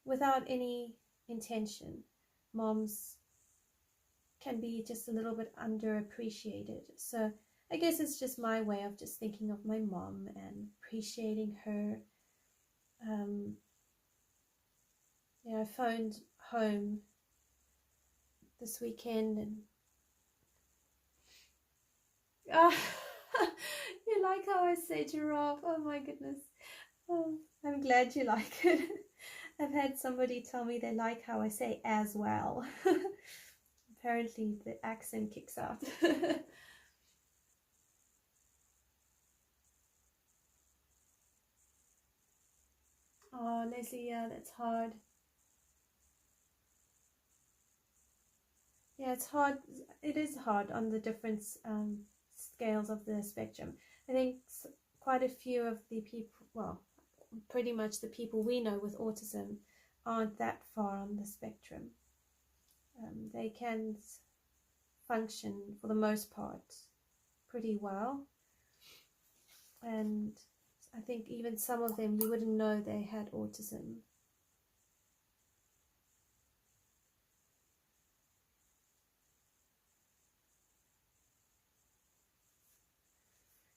without any intention, moms can be just a little bit underappreciated. So I guess it's just my way of just thinking of my mom and appreciating her. I phoned home this weekend and you like how I say giraffe? Oh my goodness. Oh, I'm glad you like it. I've had somebody tell me they like how I say as well. Apparently the accent kicks out. Oh, Leslie, yeah, that's hard. Yeah, it's hard. It is hard on the different scales of the spectrum. I think quite a few of the people, well, pretty much the people we know with autism aren't that far on the spectrum. They can function for the most part pretty well, and I think even some of them you wouldn't know they had autism.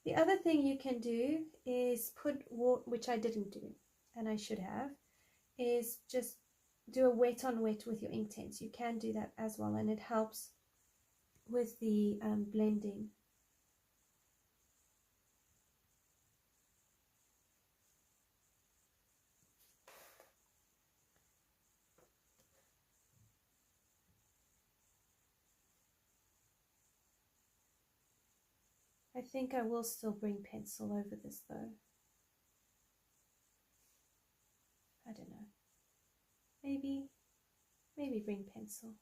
The other thing you can do is put water, which I didn't do and I should have, is just do a wet on wet with your Inktense. You can do that as well, and it helps with the blending. I think I will still bring pencil over this though. I don't know. Maybe bring pencil.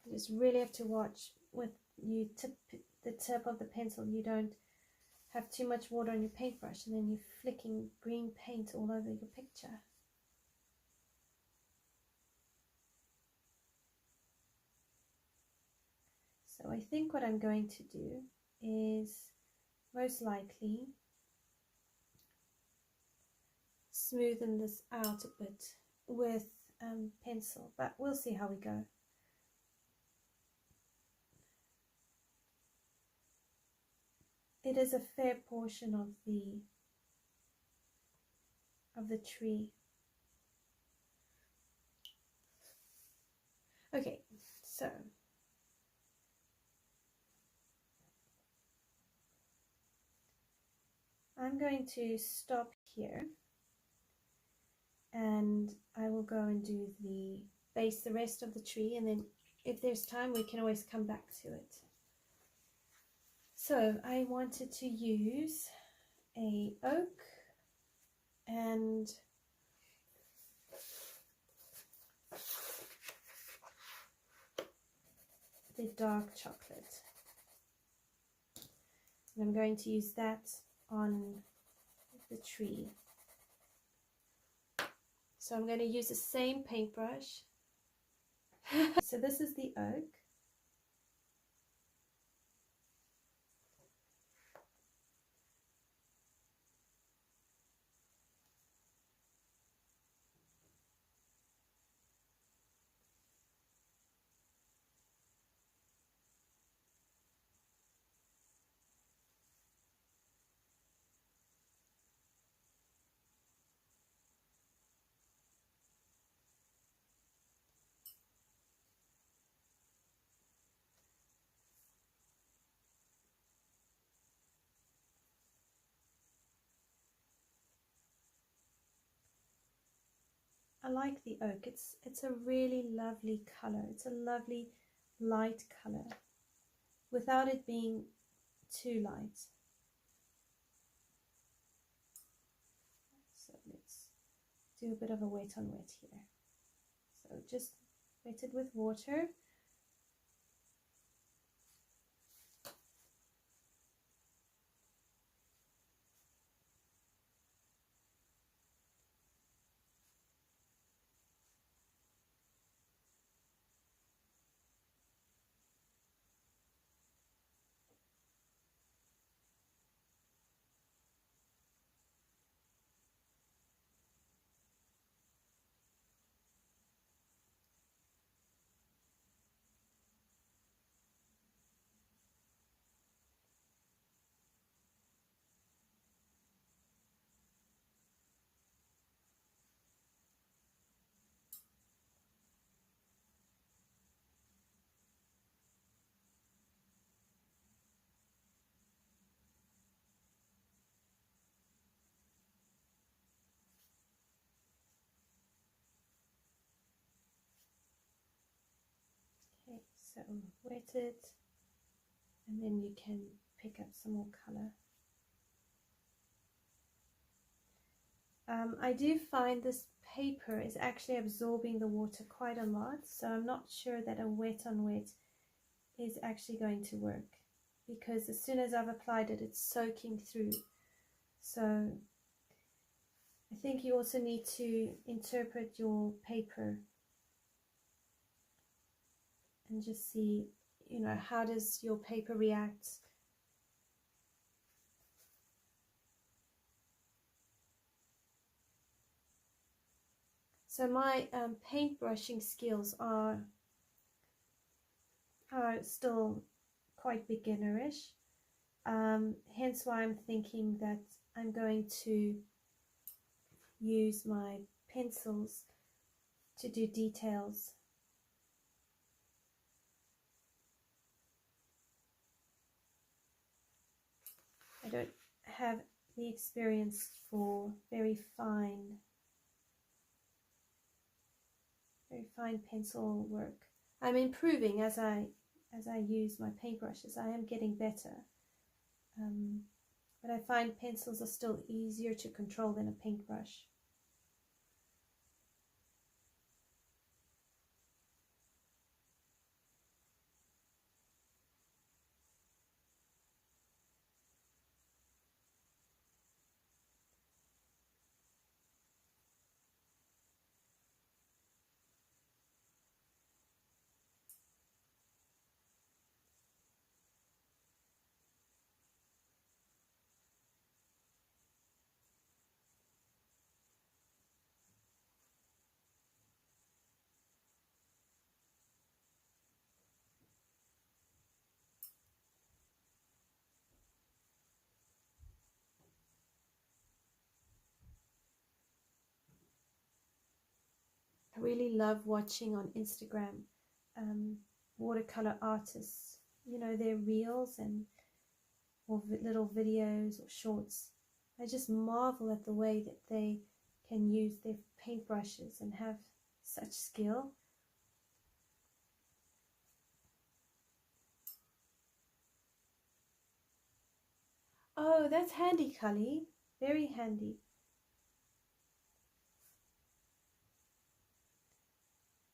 You just really have to watch with you tip the tip of the pencil. You don't have too much water on your paintbrush and then you're flicking green paint all over your picture. So I think what I'm going to do is most likely smoothen this out a bit with pencil, but we'll see how we go. It is a fair portion of the tree. Okay, so I'm going to stop here and I will go and do the rest of the tree, and then if there's time we can always come back to it. So I wanted to use a oak and the dark chocolate, and I'm going to use that on the tree. So I'm going to use the same paintbrush. So this is the oak. I like the oak. It's a really lovely color. It's a lovely light color without it being too light. So let's do a bit of a wet on wet here. So just wet it with water. So wet it, and then you can pick up some more color. I do find this paper is actually absorbing the water quite a lot, so I'm not sure that a wet on wet is actually going to work, because as soon as I've applied it, it's soaking through. So I think you also need to interpret your paper and just see, you know, how does your paper react. So my paintbrushing skills are still quite beginnerish, hence why I'm thinking that I'm going to use my pencils to do details. I don't have the experience for very fine pencil work. I'm improving as I use my paintbrushes. I am getting better, but I find pencils are still easier to control than a paintbrush. I really love watching on Instagram watercolor artists, you know, their reels or little videos or shorts. I just marvel at the way that they can use their paintbrushes and have such skill. Oh, that's handy, Cully. Very handy.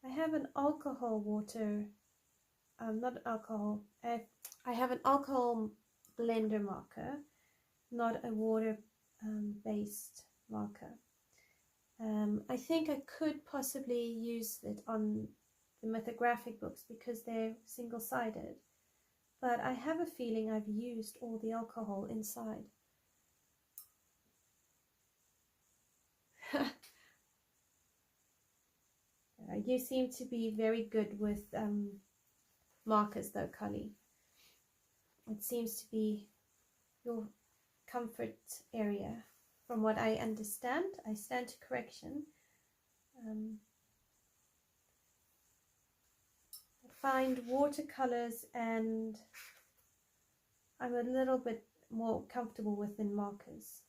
I have an alcohol water, not alcohol, I have an alcohol blender marker, not a water based marker. I think I could possibly use it on the Mythographic books because they're single-sided, but I have a feeling I've used all the alcohol inside. You seem to be very good with markers though, Cully. It seems to be your comfort area. From what I understand, I stand to correction. I find watercolors and I'm a little bit more comfortable with than markers.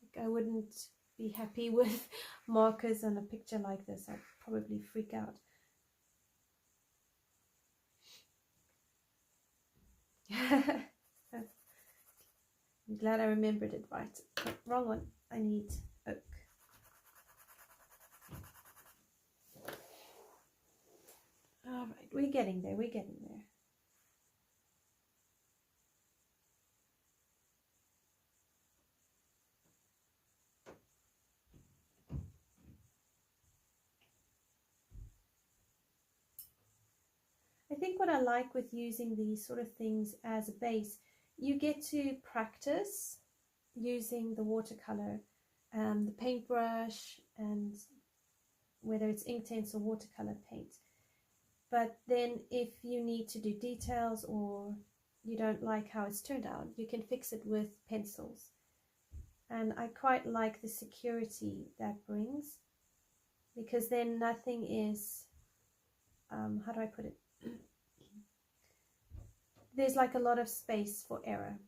Like I wouldn't be happy with markers on a picture like this. I'd probably freak out. I'm glad I remembered it right. Oh, wrong one. I need oak. All right, we're getting there. We're getting there. I think what I like with using these sort of things as a base, you get to practice using the watercolor, the paintbrush, and whether it's Inktense or watercolor paint. But then if you need to do details or you don't like how it's turned out, you can fix it with pencils. And I quite like the security that brings, because then nothing is, how do I put it? There's like a lot of space for error.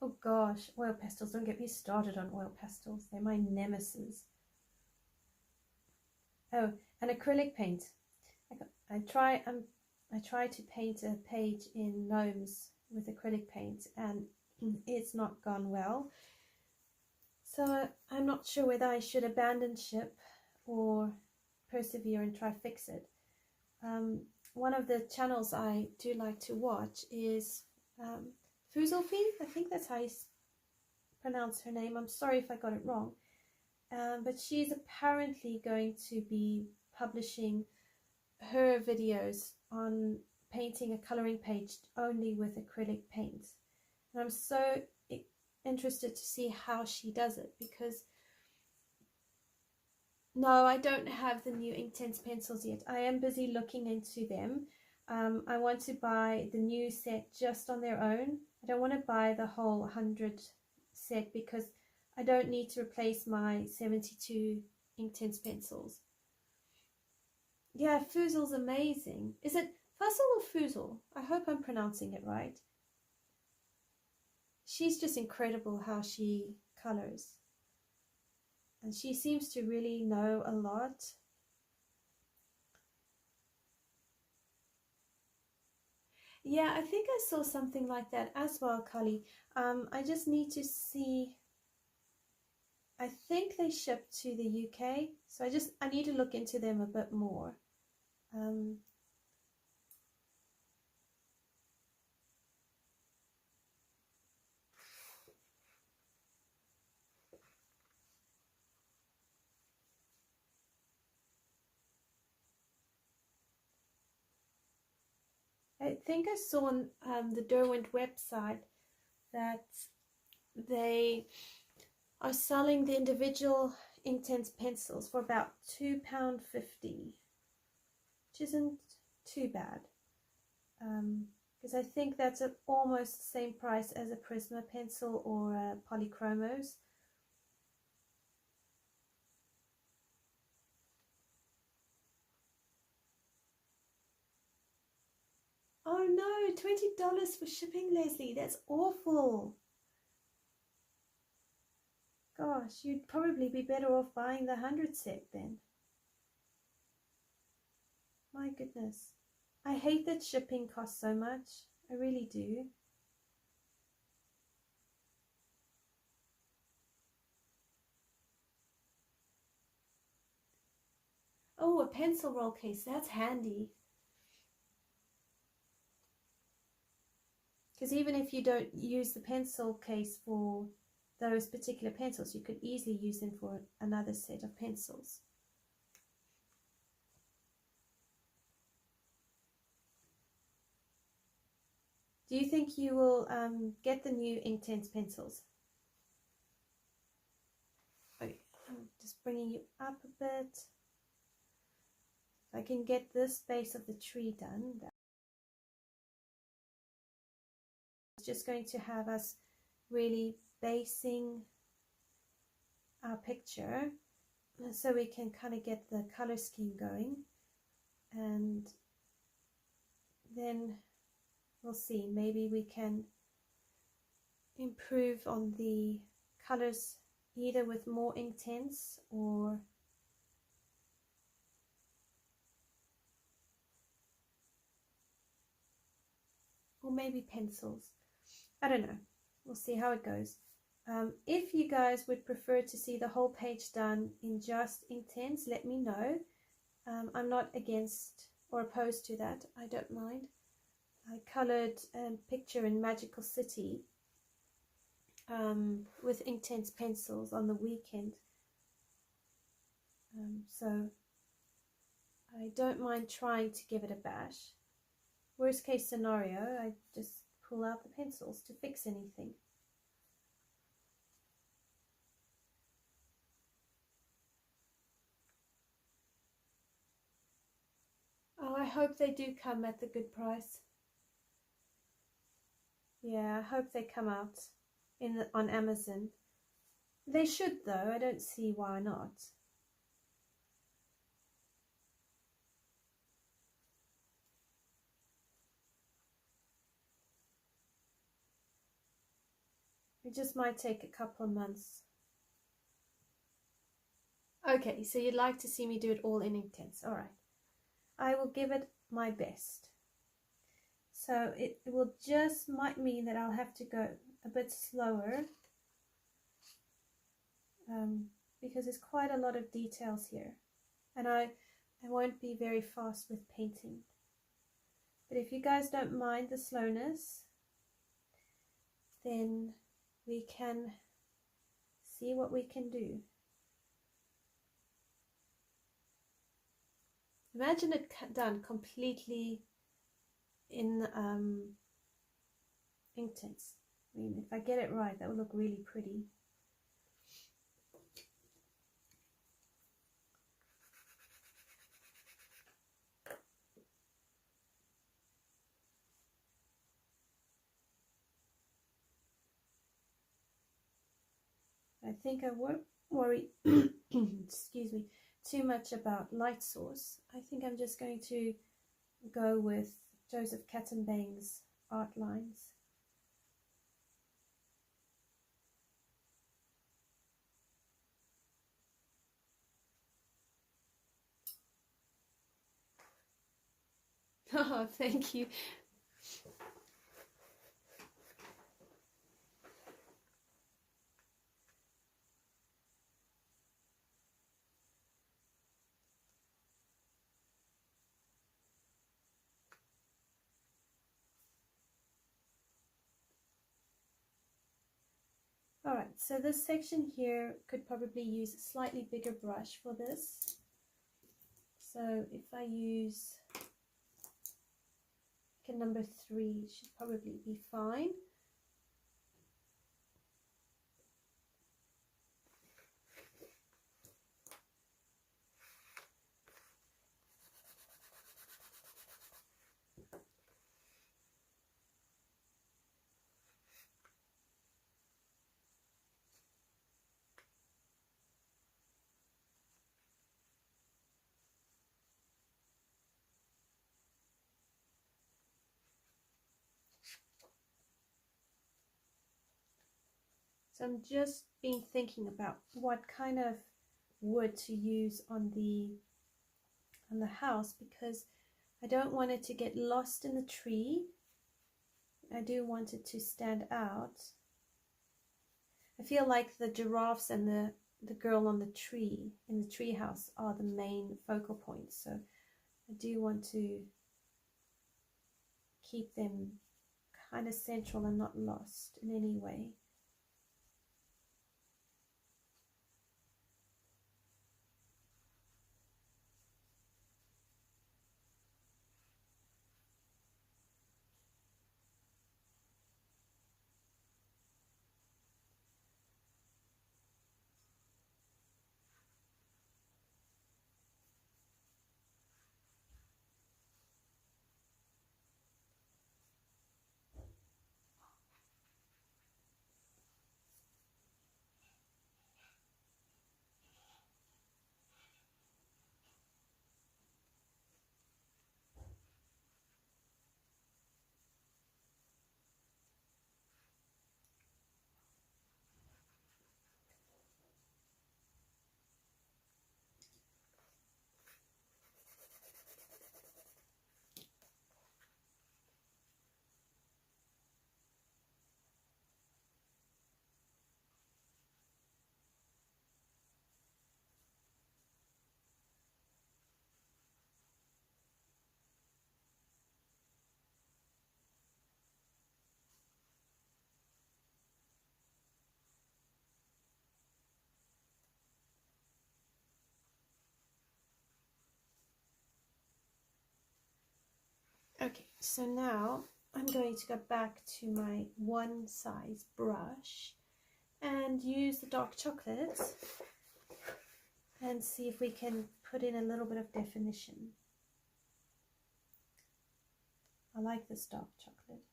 Oh gosh, oil pastels. Don't get me started on oil pastels. They're my nemesis. Oh, and acrylic paint. I try to paint a page in gnomes with acrylic paint, and it's not gone well. So I'm not sure whether I should abandon ship or persevere and try fix it. One of the channels I do like to watch is Fuzelfi. I think that's how you pronounce her name. I'm sorry if I got it wrong. But she's apparently going to be publishing her videos on painting a coloring page only with acrylic paint. And I'm so interested to see how she does it, because no, I don't have the new Inktense pencils yet. I am busy looking into them. I want to buy the new set just on their own. I don't want to buy the whole 100 set because I don't need to replace my 72 Inktense pencils. Yeah, Fuzel's amazing. Is it Fuzel or Fuzel? I hope I'm pronouncing it right. She's just incredible how she colors. And she seems to really know a lot. Yeah, I think I saw something like that as well, Kali. I just need to see. I think they ship to the UK, so I need to look into them a bit more. I think I saw on the Derwent website that they are selling the individual Inktense pencils for about £2.50, which isn't too bad. Because I think that's at almost the same price as a Prisma pencil or a Polychromos. Oh no, $20 for shipping, Leslie. That's awful. Gosh, you'd probably be better off buying the 100 set then. My goodness. I hate that shipping costs so much. I really do. Oh, a pencil roll case. That's handy. Because even if you don't use the pencil case for those particular pencils, you could easily use them for another set of pencils. Do you think you will get the new Inktense pencils? Okay, I'm just bringing you up a bit. If I can get this base of the tree done, it's just going to have us really basing our picture so we can kind of get the color scheme going, and then we'll see, maybe we can improve on the colors either with more Inktense or maybe pencils. I don't know. We'll see how it goes. If you guys would prefer to see the whole page done in just Inktense, let me know. I'm not against or opposed to that. I don't mind. I colored a picture in Magical City with Inktense pencils on the weekend. So I don't mind trying to give it a bash. Worst case scenario, I just pull out the pencils to fix anything. Oh, I hope they do come at the good price. Yeah, I hope they come out on Amazon. They should though, I don't see why not. It just might take a couple of months. Okay, so you'd like to see me do it all in Inktense. All right. I will give it my best. So it will just might mean that I'll have to go a bit slower because there's quite a lot of details here. And I won't be very fast with painting. But if you guys don't mind the slowness, then we can see what we can do. Imagine it done completely in Inktense. I mean, if I get it right, that will look really pretty. I think I won't worry, excuse me, too much about light source. I think I'm just going to go with Joseph Catimbang's art lines. Oh, thank you. Alright, so this section here could probably use a slightly bigger brush for this. So if I use number 3, should probably be fine. So I'm just been thinking about what kind of wood to use on the house, because I don't want it to get lost in the tree. I do want it to stand out. I feel like the giraffes and the girl on the tree in the tree house are the main focal points, so I do want to keep them kind of central and not lost in any way. Okay, so now I'm going to go back to my one size brush and use the dark chocolate and see if we can put in a little bit of definition. I like this dark chocolate.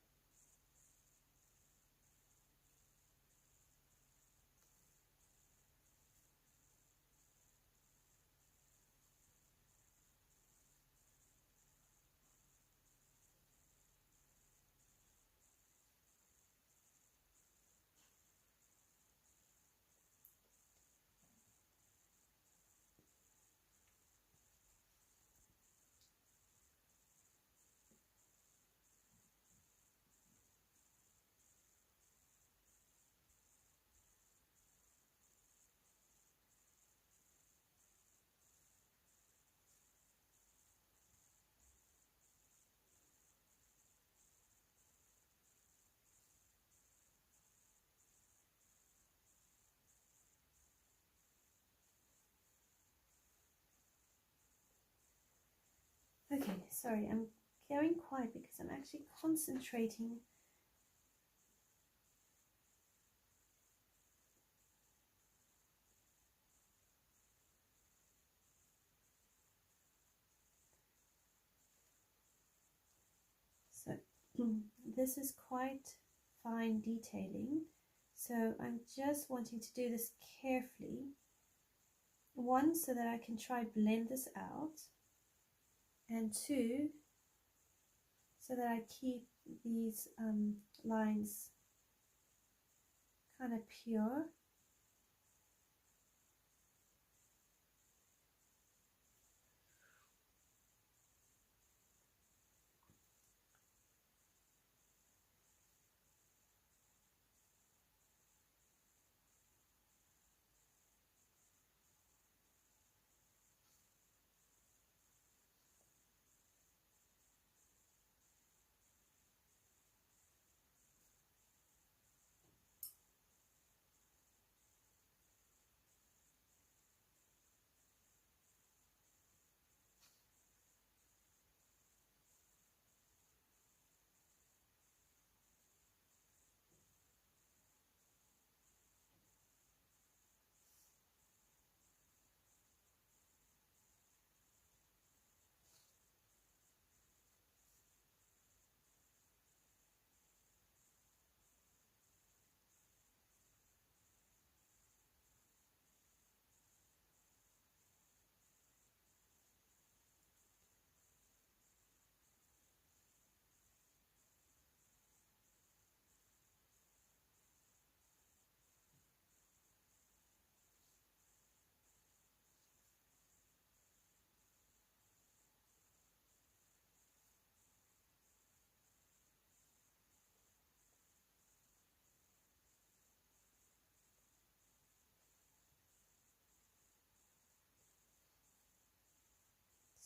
Okay, sorry, I'm going quiet because I'm actually concentrating. So this is quite fine detailing, so I'm just wanting to do this carefully. One, so that I can try blend this out, and two, so that I keep these lines kind of pure.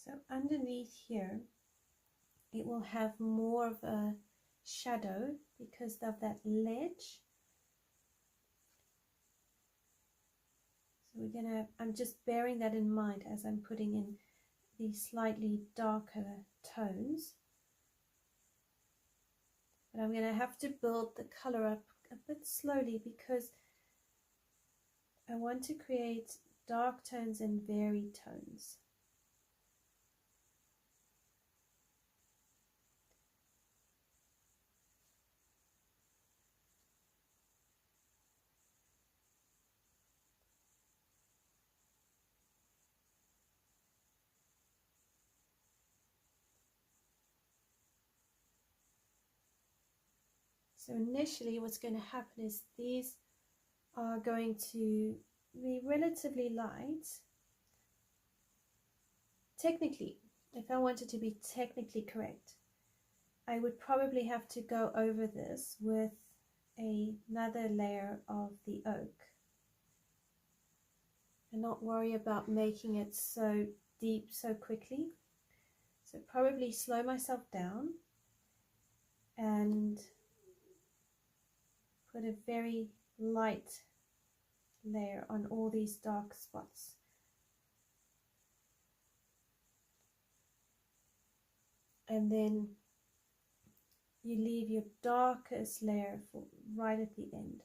So underneath here, it will have more of a shadow because of that ledge. So I'm just bearing that in mind as I'm putting in these slightly darker tones. But I'm going to have to build the color up a bit slowly because I want to create dark tones and varied tones. So initially what's going to happen is these are going to be relatively light. Technically, if I wanted to be technically correct, I would probably have to go over this with another layer of the oak and not worry about making it so deep so quickly. So probably slow myself down and put a very light layer on all these dark spots. And then you leave your darkest layer for right at the end.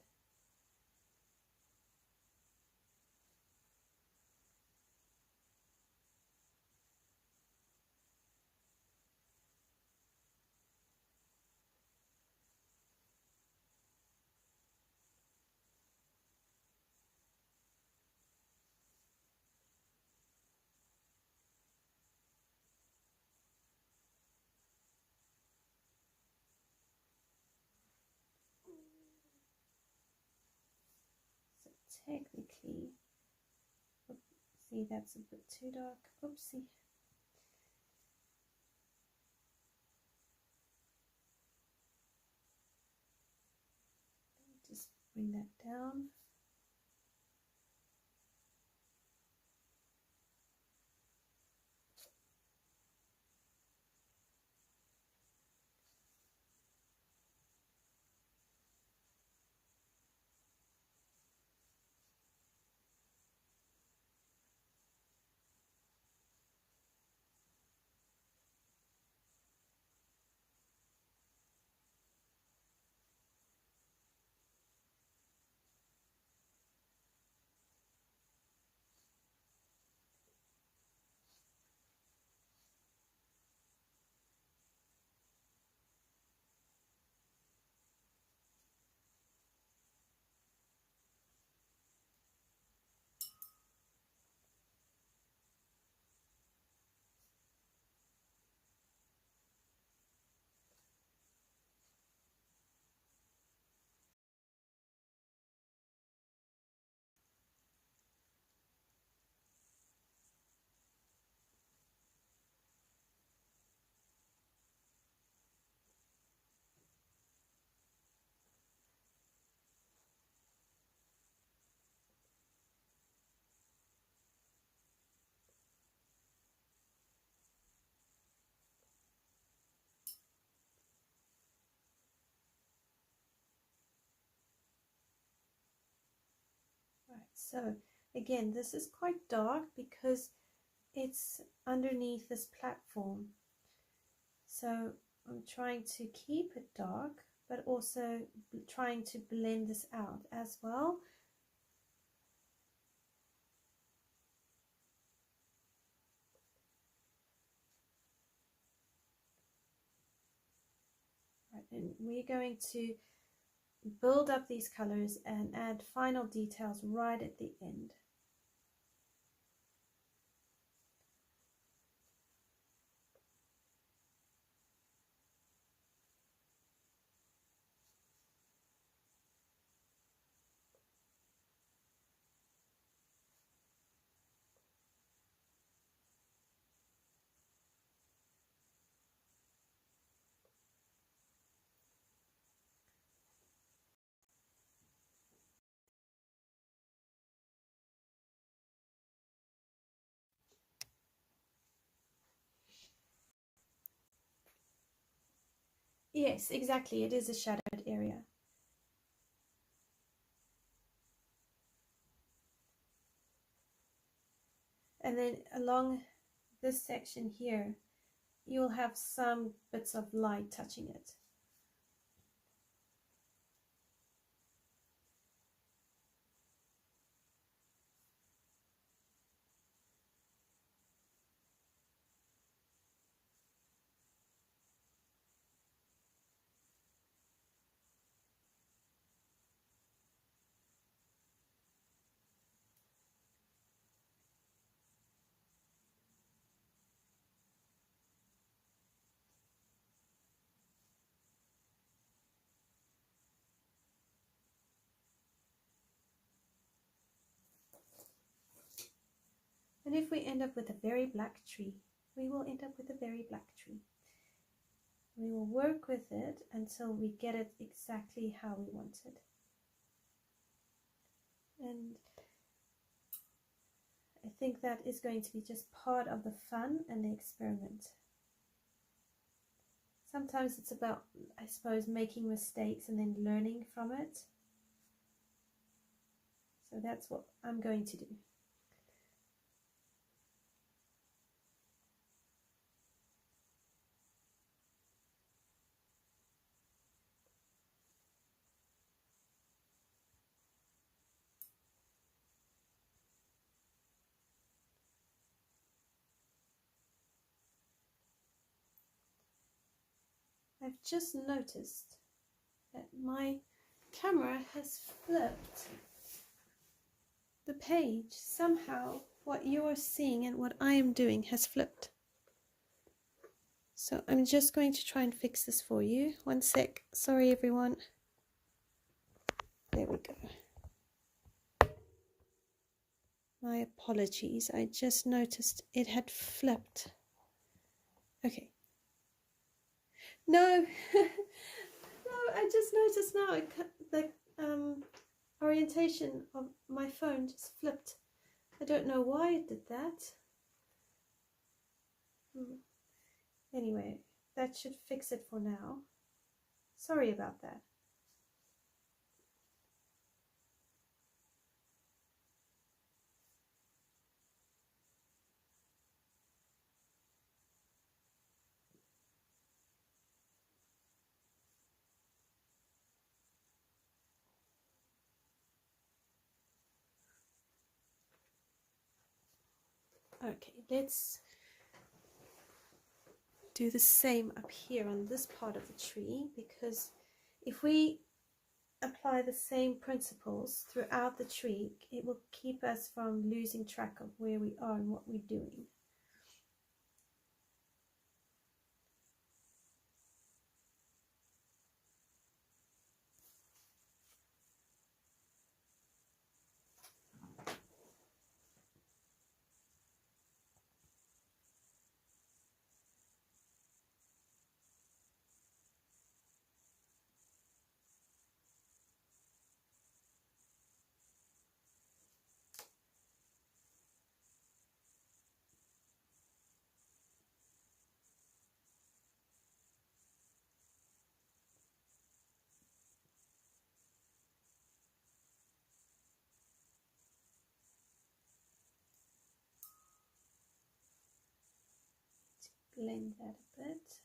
So technically, see, that's a bit too dark. Oopsie. Just bring that down. So again, this is quite dark because it's underneath this platform. So I'm trying to keep it dark, but also trying to blend this out as well. Right, and we're going to build up these colors and add final details right at the end. Yes, exactly. It is a shadowed area. And then along this section here, you'll have some bits of light touching it. And if we end up with a very black tree, we will end up with a very black tree. We will work with it until we get it exactly how we want it. And I think that is going to be just part of the fun and the experiment. Sometimes it's about, I suppose, making mistakes and then learning from it. So that's what I'm going to do. I've just noticed that my camera has flipped the page. Somehow what you are seeing and what I am doing has flipped. So I'm just going to try and fix this for you. One sec. Sorry everyone. There we go. My apologies. I just noticed it had flipped. Okay. No. No, I just noticed now the orientation of my phone just flipped. I don't know why it did that. Anyway, that should fix it for now. Sorry about that. Okay, let's do the same up here on this part of the tree, because if we apply the same principles throughout the tree, it will keep us from losing track of where we are and what we're doing. blend that a bit.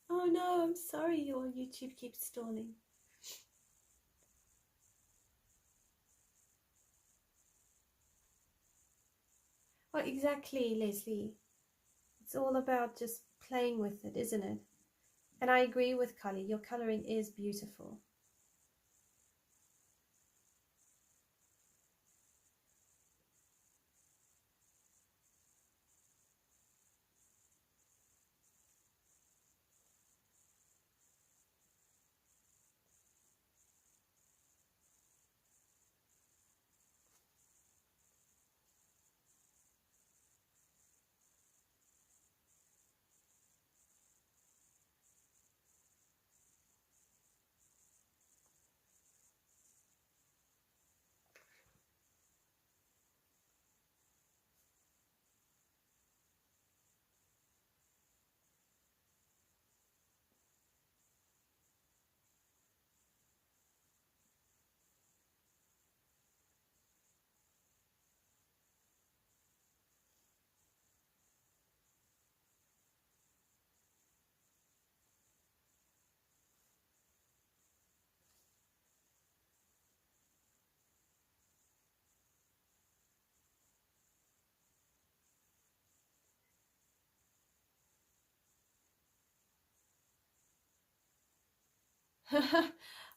Oh no, I'm sorry, your YouTube keeps stalling. Well, exactly, Leslie. It's all about just playing with it, isn't it? And I agree with Cully. Your colouring is beautiful.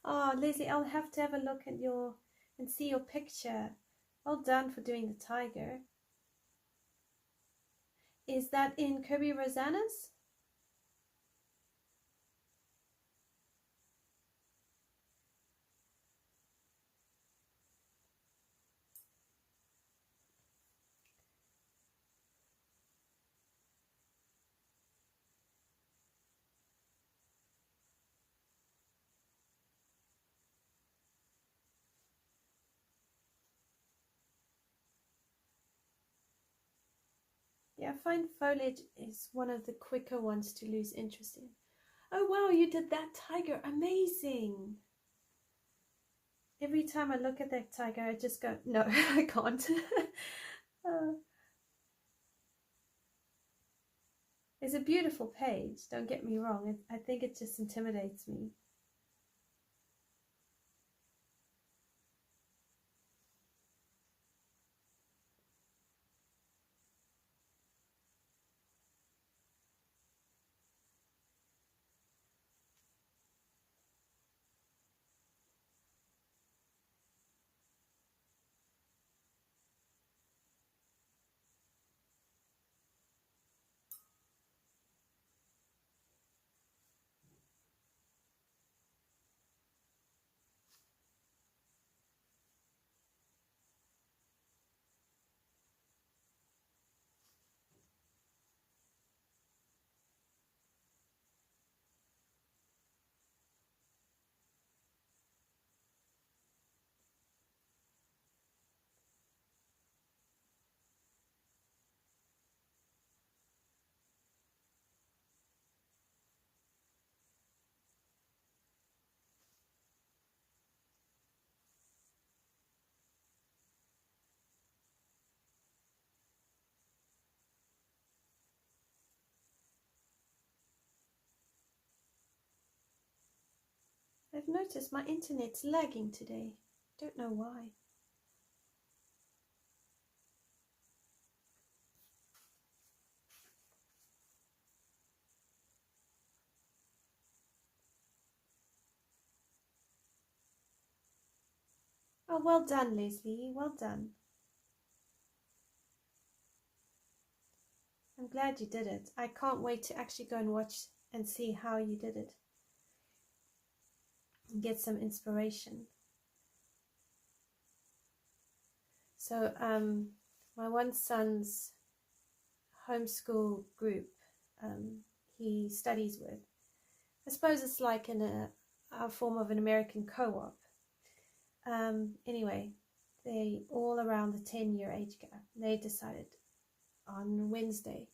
Oh, Leslie, I'll have to have a look at your and see your picture. Well done for doing the tiger. Is that in Kirby Rosanna's? Yeah, I find foliage is one of the quicker ones to lose interest in. Oh wow, you did that tiger. Amazing. Every time I look at that tiger, I just go, no, I can't. It's a beautiful page, don't get me wrong. I think it just intimidates me. I've noticed my internet's lagging today. Don't know why. Oh, well done, Leslie. Well done. I'm glad you did it. I can't wait to actually go and watch and see how you did it. And get some inspiration. So, my one son's homeschool group he studies with, I suppose it's like in a form of an American co-op. Anyway, they all around the 10-year age gap. They decided on Wednesday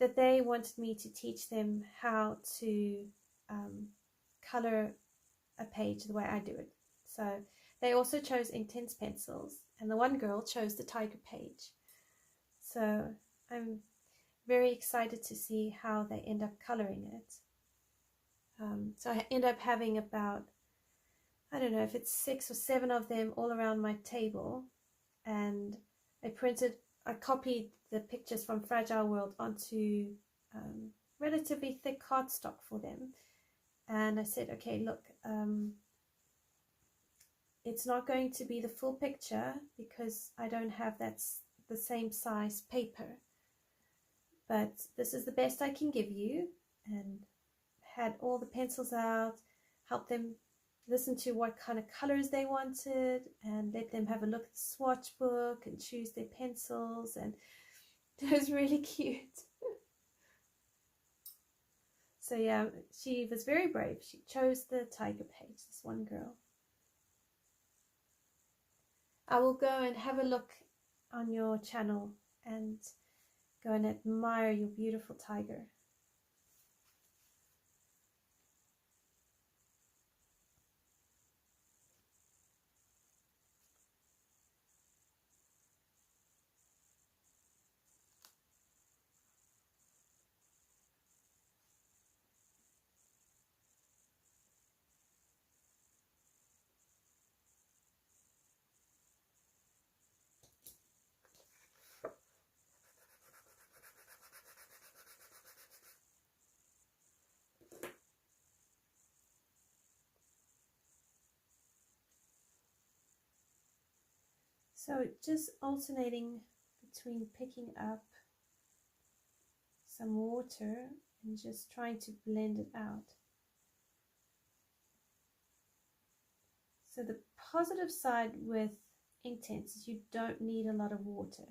that they wanted me to teach them how to color a page the way I do it. So they also chose Inktense pencils, and the one girl chose the tiger page. So I'm very excited to see how they end up coloring it. So I end up having about, I don't know if it's 6 or 7 of them all around my table, and I copied the pictures from Fragile World onto relatively thick cardstock for them, and I said, okay, look, it's not going to be the full picture because I don't have the same size paper, but this is the best I can give you, and had all the pencils out, helped them listen to what kind of colors they wanted, and let them have a look at the swatch book and choose their pencils, and it was really cute. So yeah, she was very brave. She chose the tiger page, this one girl. I will go and have a look on your channel and go and admire your beautiful tiger. So just alternating between picking up some water and just trying to blend it out. So the positive side with Inktense is you don't need a lot of water.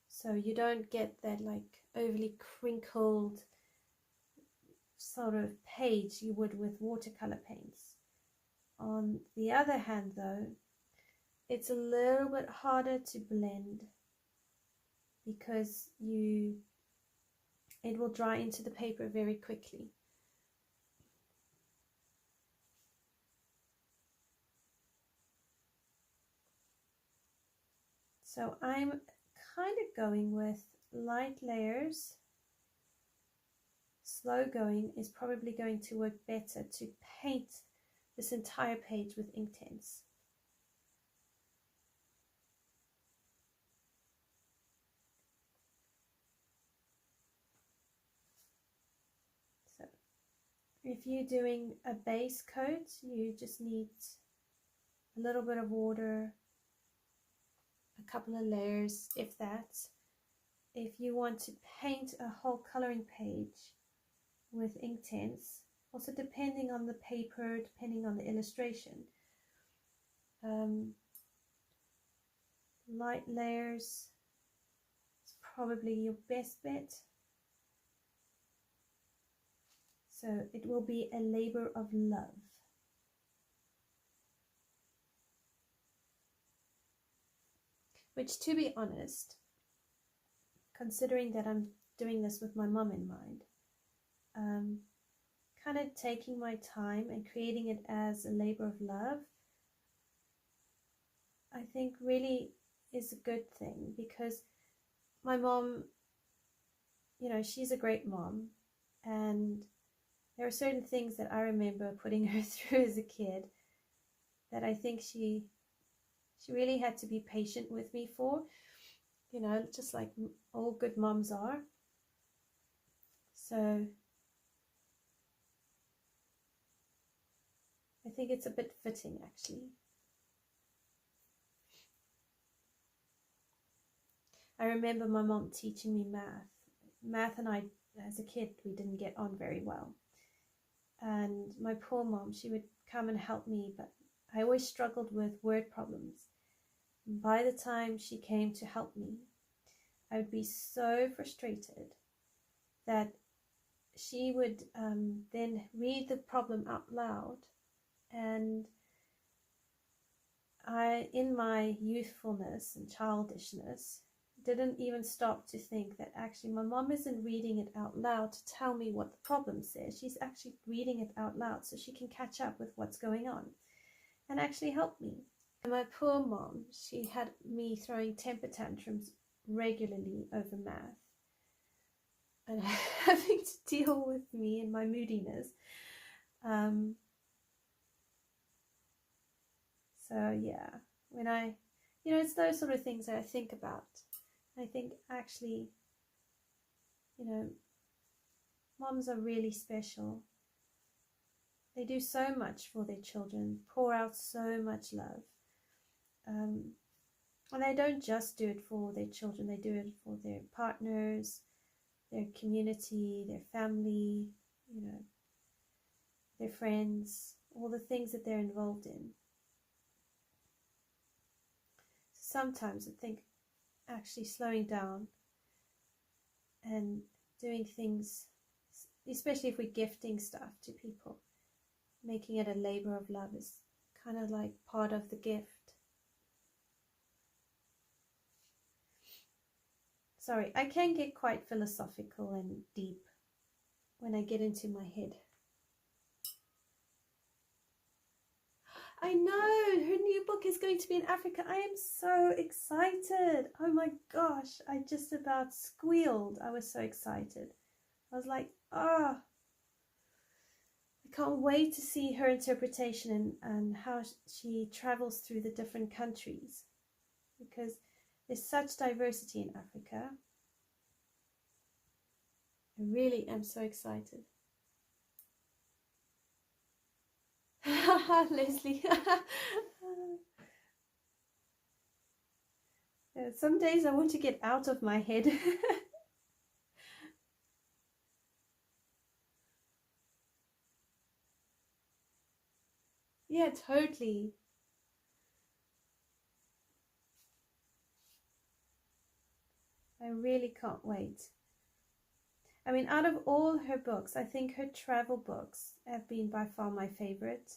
So you don't get that like overly crinkled sort of page you would with watercolor paints. On the other hand though, it's a little bit harder to blend because it will dry into the paper very quickly. So I'm kind of going with light layers. Slow going is probably going to work better to paint this entire page with Inktense. So if you're doing a base coat, you just need a little bit of water, a couple of layers, if that. If you want to paint a whole coloring page with Inktense, also depending on the paper, depending on the illustration, light layers is probably your best bet. So it will be a labor of love. Which, to be honest, considering that I'm doing this with my mom in mind, kind of taking my time and creating it as a labor of love, I think really is a good thing, because my mom, you know, she's a great mom, and there are certain things that I remember putting her through as a kid that I think she really had to be patient with me for, you know, just like all good moms are. So I think it's a bit fitting, actually. I remember my mom teaching me math. Math and I, as a kid, we didn't get on very well. And my poor mom, she would come and help me, but I always struggled with word problems. By the time she came to help me, I would be so frustrated that she would then read the problem out loud, and I, in my youthfulness and childishness, didn't even stop to think that actually my mom isn't reading it out loud to tell me what the problem says. She's actually reading it out loud so she can catch up with what's going on and actually help me. And my poor mom, she had me throwing temper tantrums regularly over math and having to deal with me and my moodiness. So yeah, when it's those sort of things that I think about. I think actually, moms are really special. They do so much for their children, pour out so much love. And they don't just do it for their children, they do it for their partners, their community, their family, their friends, all the things that they're involved in. Sometimes I think actually slowing down and doing things, especially if we're gifting stuff to people, making it a labor of love is kind of like part of the gift. Sorry, I can get quite philosophical and deep when I get into my head. I know, her new book is going to be in Africa. I am so excited. Oh my gosh, I just about squealed. I was so excited. I was like, I can't wait to see her interpretation and how she travels through the different countries, because there's such diversity in Africa. I really am so excited. Leslie. Yeah, some days I want to get out of my head. Yeah, totally. I really can't wait. I mean, out of all her books, I think her travel books have been by far my favorite.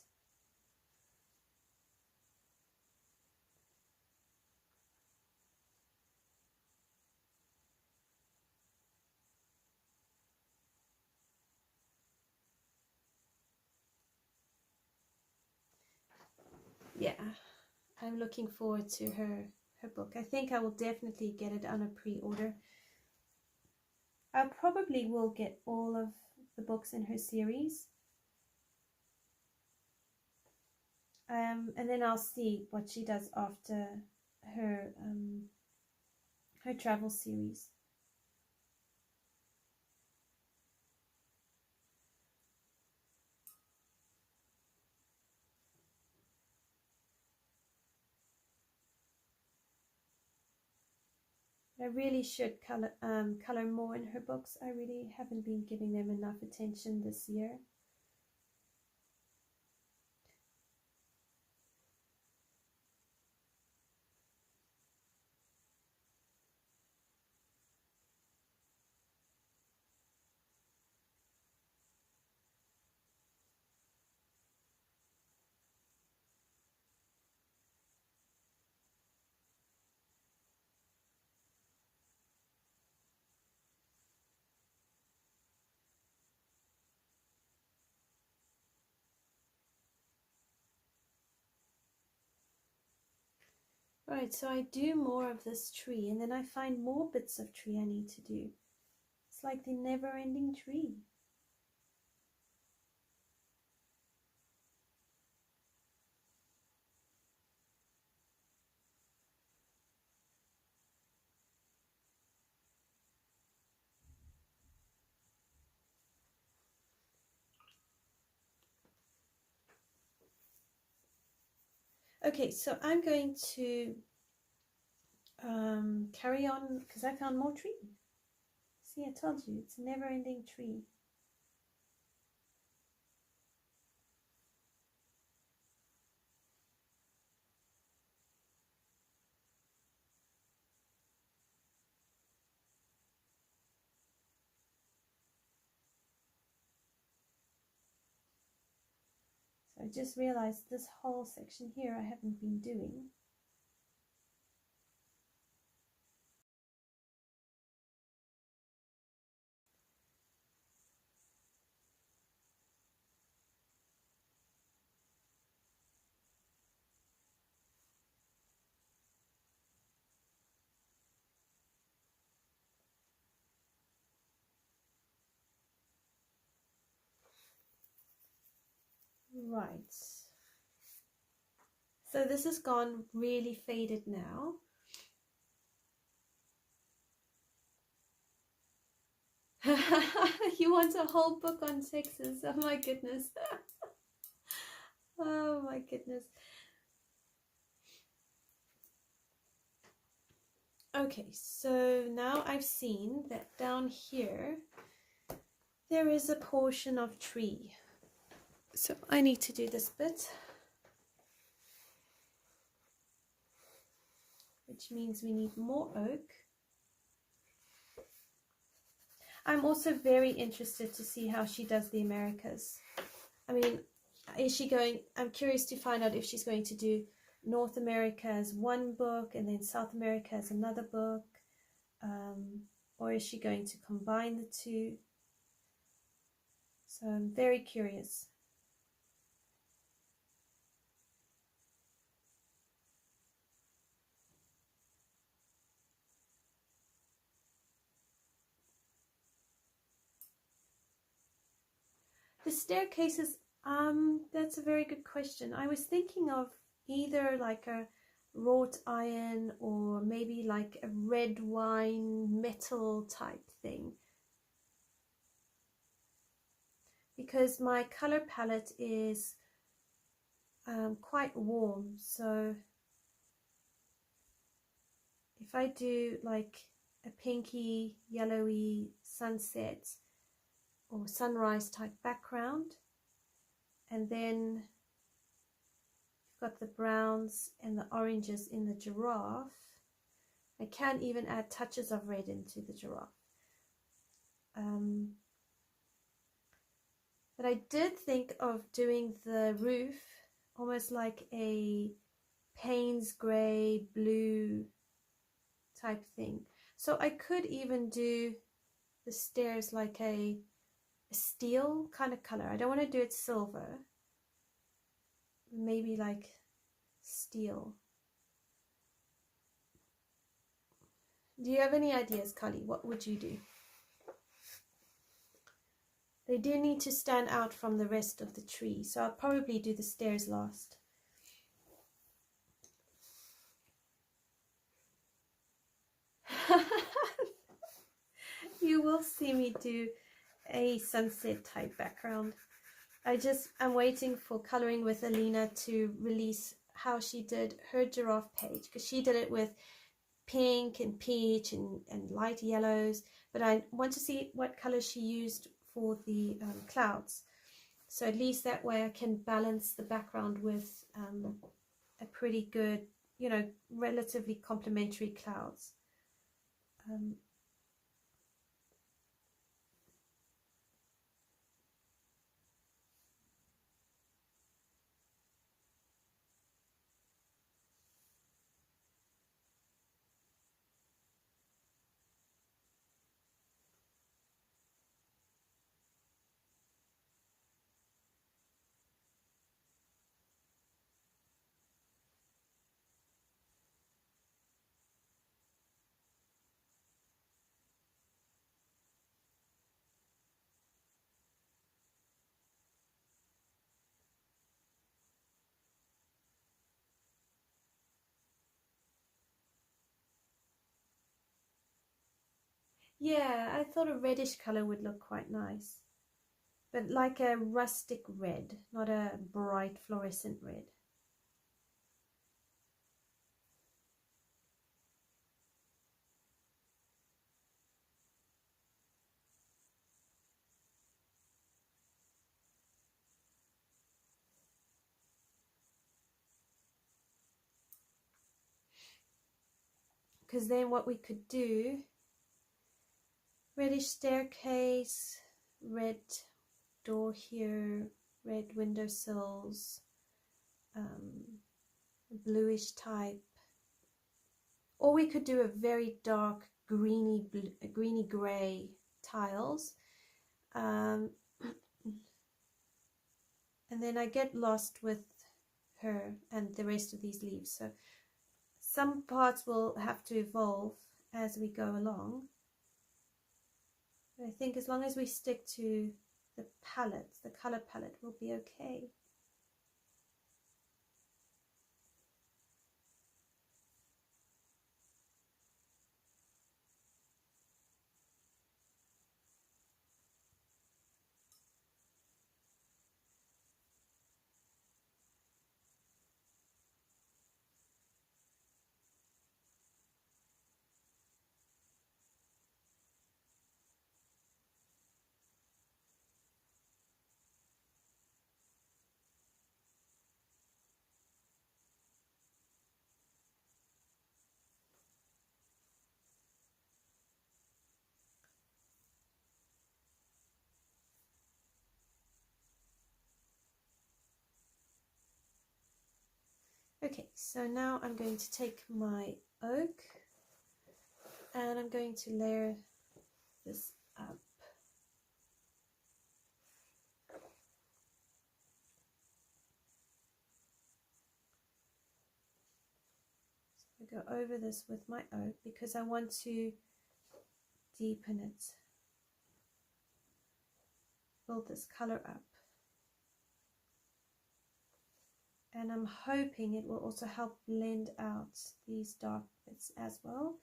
Yeah, I'm looking forward to her book. I think I will definitely get it on a pre-order. I probably will get all of the books in her series. And then I'll see what she does after her her travel series. I really should color more in her books. I really haven't been giving them enough attention this year. Right, so I do more of this tree and then I find more bits of tree I need to do. It's like the never-ending tree. Okay, so I'm going to carry on because I found more tree. See, I told you, it's a never-ending tree. So I just realized this whole section here I haven't been doing. Right. So this has gone really faded now. You want a whole book on Texas? Oh my goodness. Oh my goodness. Okay, so now I've seen that down here there is a portion of tree. So I need to do this bit, which means we need more oak. I'm also very interested to see how she does the Americas. I mean, is she going, I'm curious to find out if she's going to do North America as one book and then South America as another book, or is she going to combine the two? So I'm very curious. The staircases, that's a very good question. I was thinking of either like a wrought iron or maybe like a red wine metal type thing, because my color palette is quite warm. So if I do like a pinky yellowy sunset or sunrise type background, and then you've got the browns and the oranges in the giraffe, I can even add touches of red into the giraffe. But I did think of doing the roof almost like a Payne's grey blue type thing. So I could even do the stairs like a steel kind of color. I don't want to do it silver. Maybe like steel. Do you have any ideas, Kali? What would you do? They do need to stand out from the rest of the tree, so I'll probably do the stairs last. You will see me do a sunset type background. I'm waiting for Coloring with Alina to release how she did her giraffe page, because she did it with pink and peach and light yellows, but I want to see what color she used for the clouds, so at least that way I can balance the background with a pretty good, you know, relatively complementary clouds. Yeah, I thought a reddish color would look quite nice, but like a rustic red, not a bright fluorescent red. Because then what we could do, reddish staircase, red door here, red windowsills, bluish type, or we could do a very dark greeny gray tiles, and then I get lost with her and the rest of these leaves, so some parts will have to evolve as we go along. But I think as long as we stick to the palette, the color palette, will be okay. Okay, so now I'm going to take my oak and I'm going to layer this up. So I go over this with my oak because I want to deepen it, build this color up. And I'm hoping it will also help blend out these dark bits as well.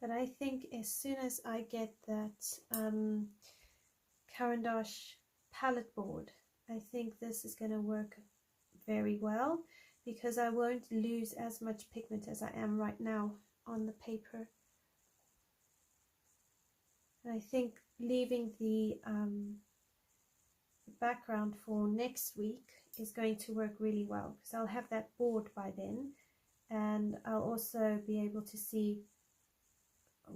But I think as soon as I get that Caran d'Ache palette board, I think this is going to work very well because I won't lose as much pigment as I am right now on the paper. And I think leaving the background for next week is going to work really well because I'll have that board by then, and I'll also be able to see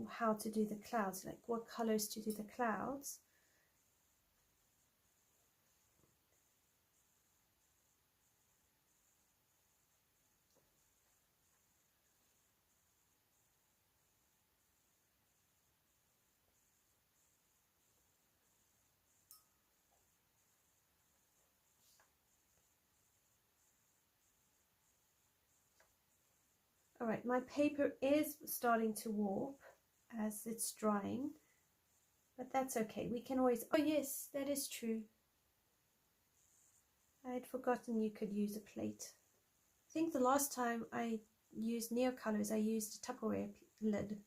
how to do the clouds, like what colors to do the clouds. All right, my paper is starting to warp as it's drying, but that's okay. We can always, oh yes, that is true. I had forgotten you could use a plate. I think the last time I used Neocolors, I used a Tupperware lid.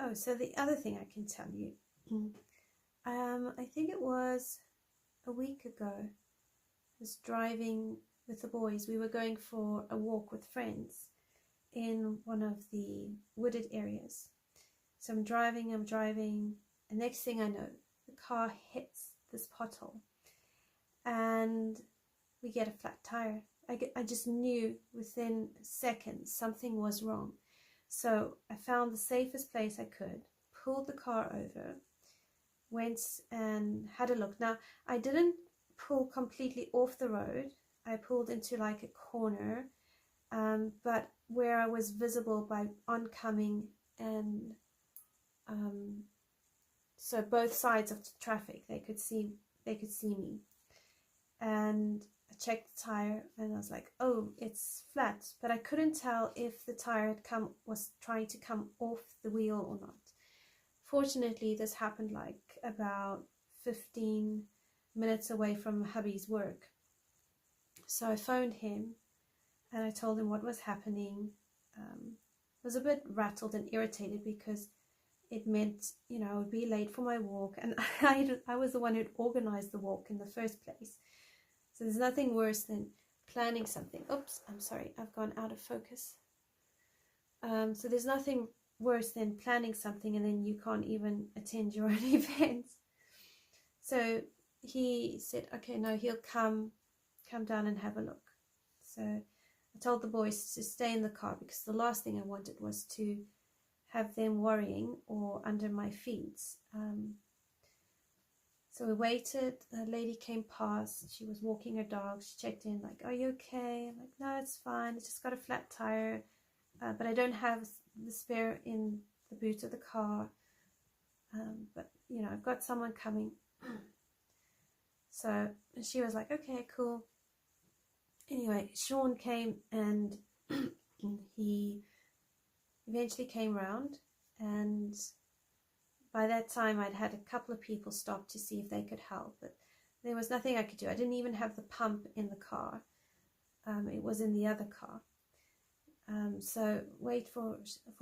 Oh, so the other thing I can tell you, I think it was a week ago, I was driving with the boys. We were going for a walk with friends in one of the wooded areas. So I'm driving, and next thing I know, the car hits this pothole and we get a flat tire. I just knew within seconds something was wrong. So I found the safest place I could, pulled the car over, went and had a look. Now, I didn't pull completely off the road. I pulled into like a corner, but where I was visible by oncoming, and so both sides of the traffic, they could see me. And I checked the tire and I was like, oh, it's flat, but I couldn't tell if the tire was trying to come off the wheel or not. Fortunately, this happened like about 15 minutes away from hubby's work. So I phoned him and I told him what was happening. I was a bit rattled and irritated because it meant, you know, I would be late for my walk, and I was the one who'd organized the walk in the first place. So there's nothing worse than planning something. Oops, I'm sorry, I've gone out of focus. So there's nothing worse than planning something and then you can't even attend your own events. So he said, okay, no, he'll come down and have a look. So I told the boys to stay in the car because the last thing I wanted was to have them worrying or under my feet. So we waited. The lady came past. She was walking her dog. She checked in like, are you okay? I'm like, no, it's fine. It's just got a flat tire. But I don't have the spare in the boot of the car. But, you know, I've got someone coming. So she was like, okay, cool. Anyway, Sean came and he eventually came round, and by that time I'd had a couple of people stop to see if they could help, but there was nothing I could do. I didn't even have the pump in the car. It was in the other car. So wait for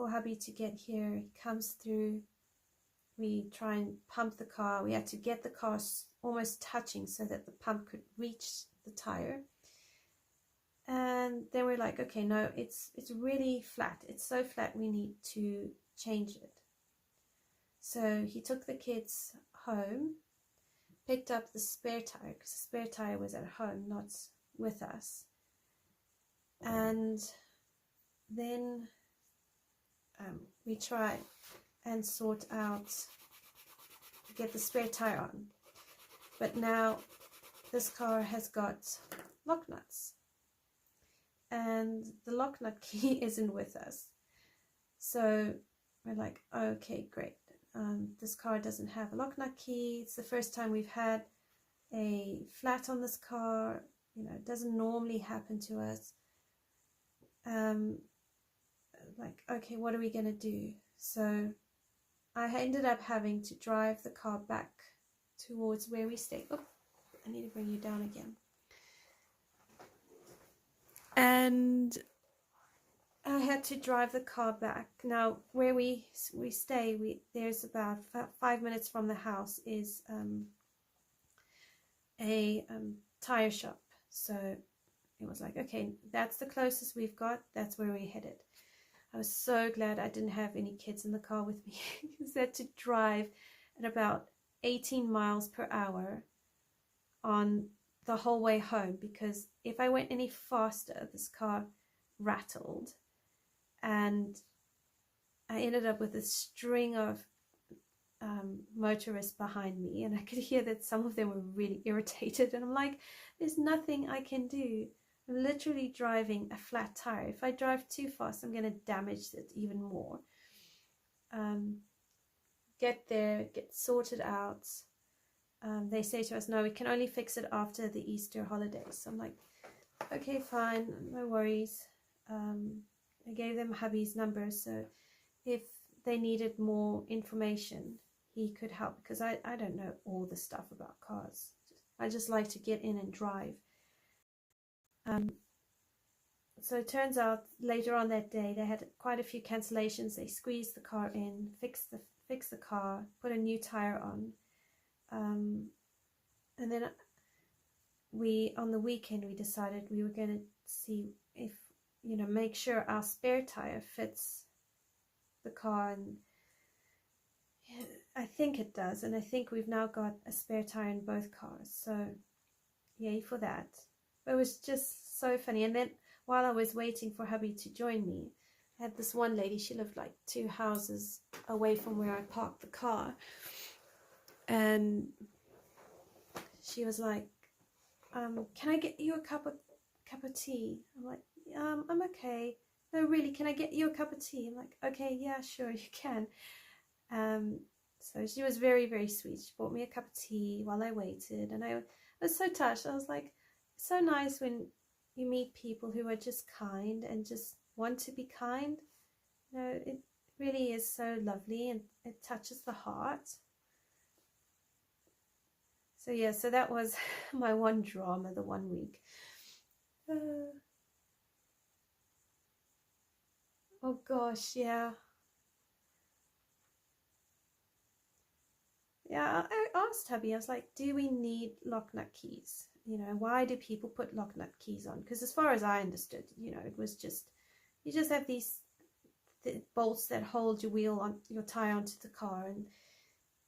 hubby to get here. He comes through. We try and pump the car. We had to get the car almost touching so that the pump could reach the tire. And then we're like, okay, no, it's really flat. It's so flat we need to change it. So he took the kids home, picked up the spare tire, because the spare tire was at home, not with us. And then we try and sort out, get the spare tire on. But now this car has got lock nuts, and the lock nut key isn't with us. So we're like, okay, great. This car doesn't have a lock nut key. It's the first time we've had a flat on this car. You know, it doesn't normally happen to us. Like, okay, what are we gonna do? So I ended up having to drive the car back towards where we stay. Oh, I need to bring you down again. And I had to drive the car back. Now, where we stay, there's about 5 minutes from the house is a tire shop. So it was like, okay, that's the closest we've got. That's where we headed. I was so glad I didn't have any kids in the car with me, because I had to drive at about 18 miles per hour on the whole way home, because if I went any faster, this car rattled, and I ended up with a string of motorists behind me, and I could hear that some of them were really irritated, and I'm like, there's nothing I can do. I'm literally driving a flat tire. If I drive too fast, I'm going to damage it even more. Get there, get sorted out. They say to us, no, we can only fix it after the Easter holidays. So I'm like, okay, fine, no worries. I gave them hubby's number, so if they needed more information, he could help, because I don't know all the stuff about cars. I just like to get in and drive. So it turns out later on that day they had quite a few cancellations. They squeezed the car in, fixed the car, put a new tire on, and then on the weekend we decided we were going to see if, you know, make sure our spare tire fits the car. And I think it does, and I think we've now got a spare tire in both cars, so yay for that. But it was just so funny. And then while I was waiting for hubby to join me, I had this one lady, she lived like 2 houses away from where I parked the car, and she was like, can I get you a cup of tea? I'm like, I'm okay. No, really, can I get you a cup of tea? I'm like, okay, yeah, sure, you can. So she was very, very sweet. She bought me a cup of tea while I waited, and I was so touched. I was like, so nice when you meet people who are just kind and just want to be kind. You know, it really is so lovely, and it touches the heart. So yeah, so that was my one drama the one week. Oh gosh, yeah. Yeah, I asked hubby, I was like, do we need lock nut keys? You know, why do people put lock nut keys on? Because as far as I understood, you know, it was just, you just have these bolts that hold your wheel on, your tire onto the car, and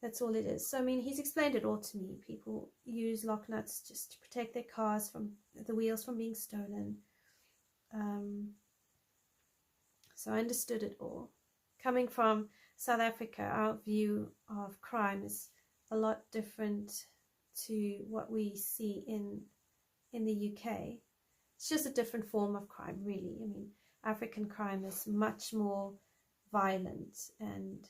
that's all it is. So I mean, he's explained it all to me. People use lock nuts just to protect their cars from the wheels from being stolen. So I understood it all. Coming from South Africa, our view of crime is a lot different to what we see in the UK. It's just a different form of crime, really. I mean, African crime is much more violent and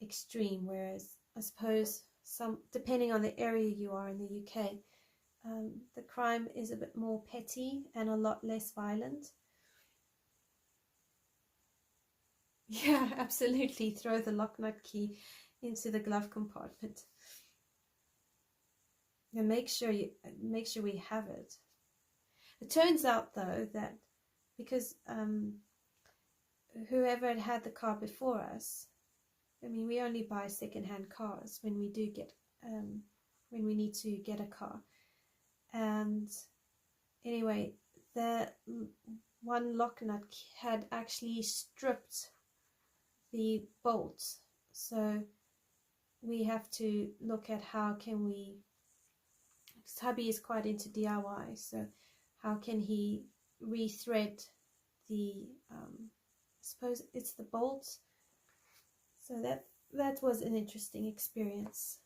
extreme, whereas I suppose depending on the area you are in the UK, the crime is a bit more petty and a lot less violent. Yeah, absolutely. Throw the lock nut key into the glove compartment. And make sure we have it. It turns out though that because whoever had the car before us, I mean, we only buy second-hand cars when we do get when we need to get a car. And anyway, the one lock nut had actually stripped the bolts, so we have to look at how can we, because hubby is quite into DIY, so how can he rethread the I suppose it's the bolts. So that was an interesting experience.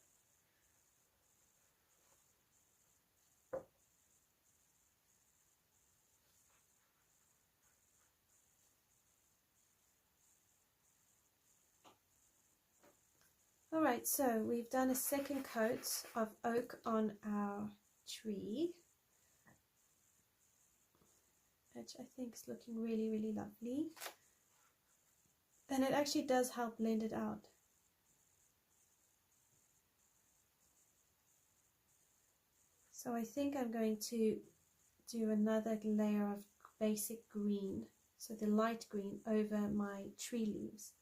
Alright, so we've done a second coat of oak on our tree, which I think is looking really, really lovely. And it actually does help blend it out. So I think I'm going to do another layer of basic green, so the light green over my tree leaves.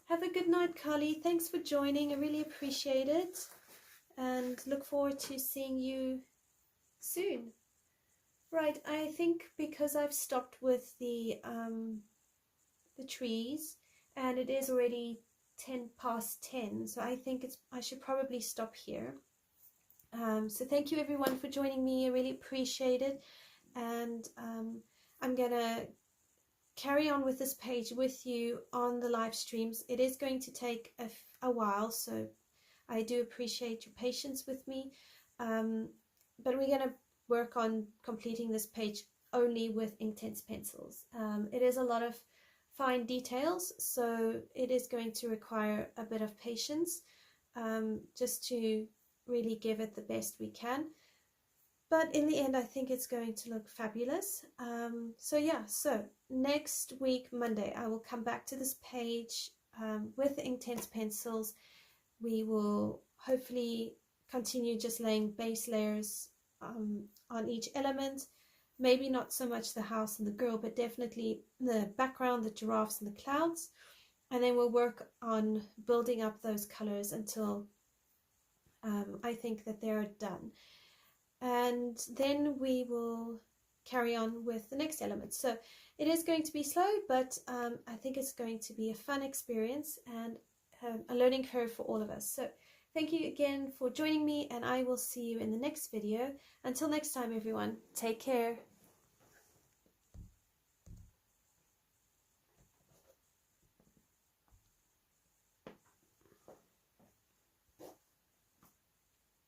Have a good night, Carly. Thanks for joining. I really appreciate it, and look forward to seeing you soon. Right, I think because I've stopped with the trees, and it is already 10 past 10, so I think I should probably stop here. So thank you everyone for joining me. I really appreciate it, and I'm gonna carry on with this page with you on the live streams. It is going to take a while, so I do appreciate your patience with me, but we're going to work on completing this page only with Inktense pencils. It is a lot of fine details, so it is going to require a bit of patience just to really give it the best we can. But in the end, I think it's going to look fabulous. So yeah, so next week, Monday, I will come back to this page with the Inktense pencils. We will hopefully continue just laying base layers on each element. Maybe not so much the house and the girl, but definitely the background, the giraffes and the clouds. and then we'll work on building up those colors until I think that they're done. And then we will carry on with the next element. So it is going to be slow, but I think it's going to be a fun experience and a learning curve for all of us. So thank you again for joining me, and I will see you in the next video. Until next time, everyone, take care.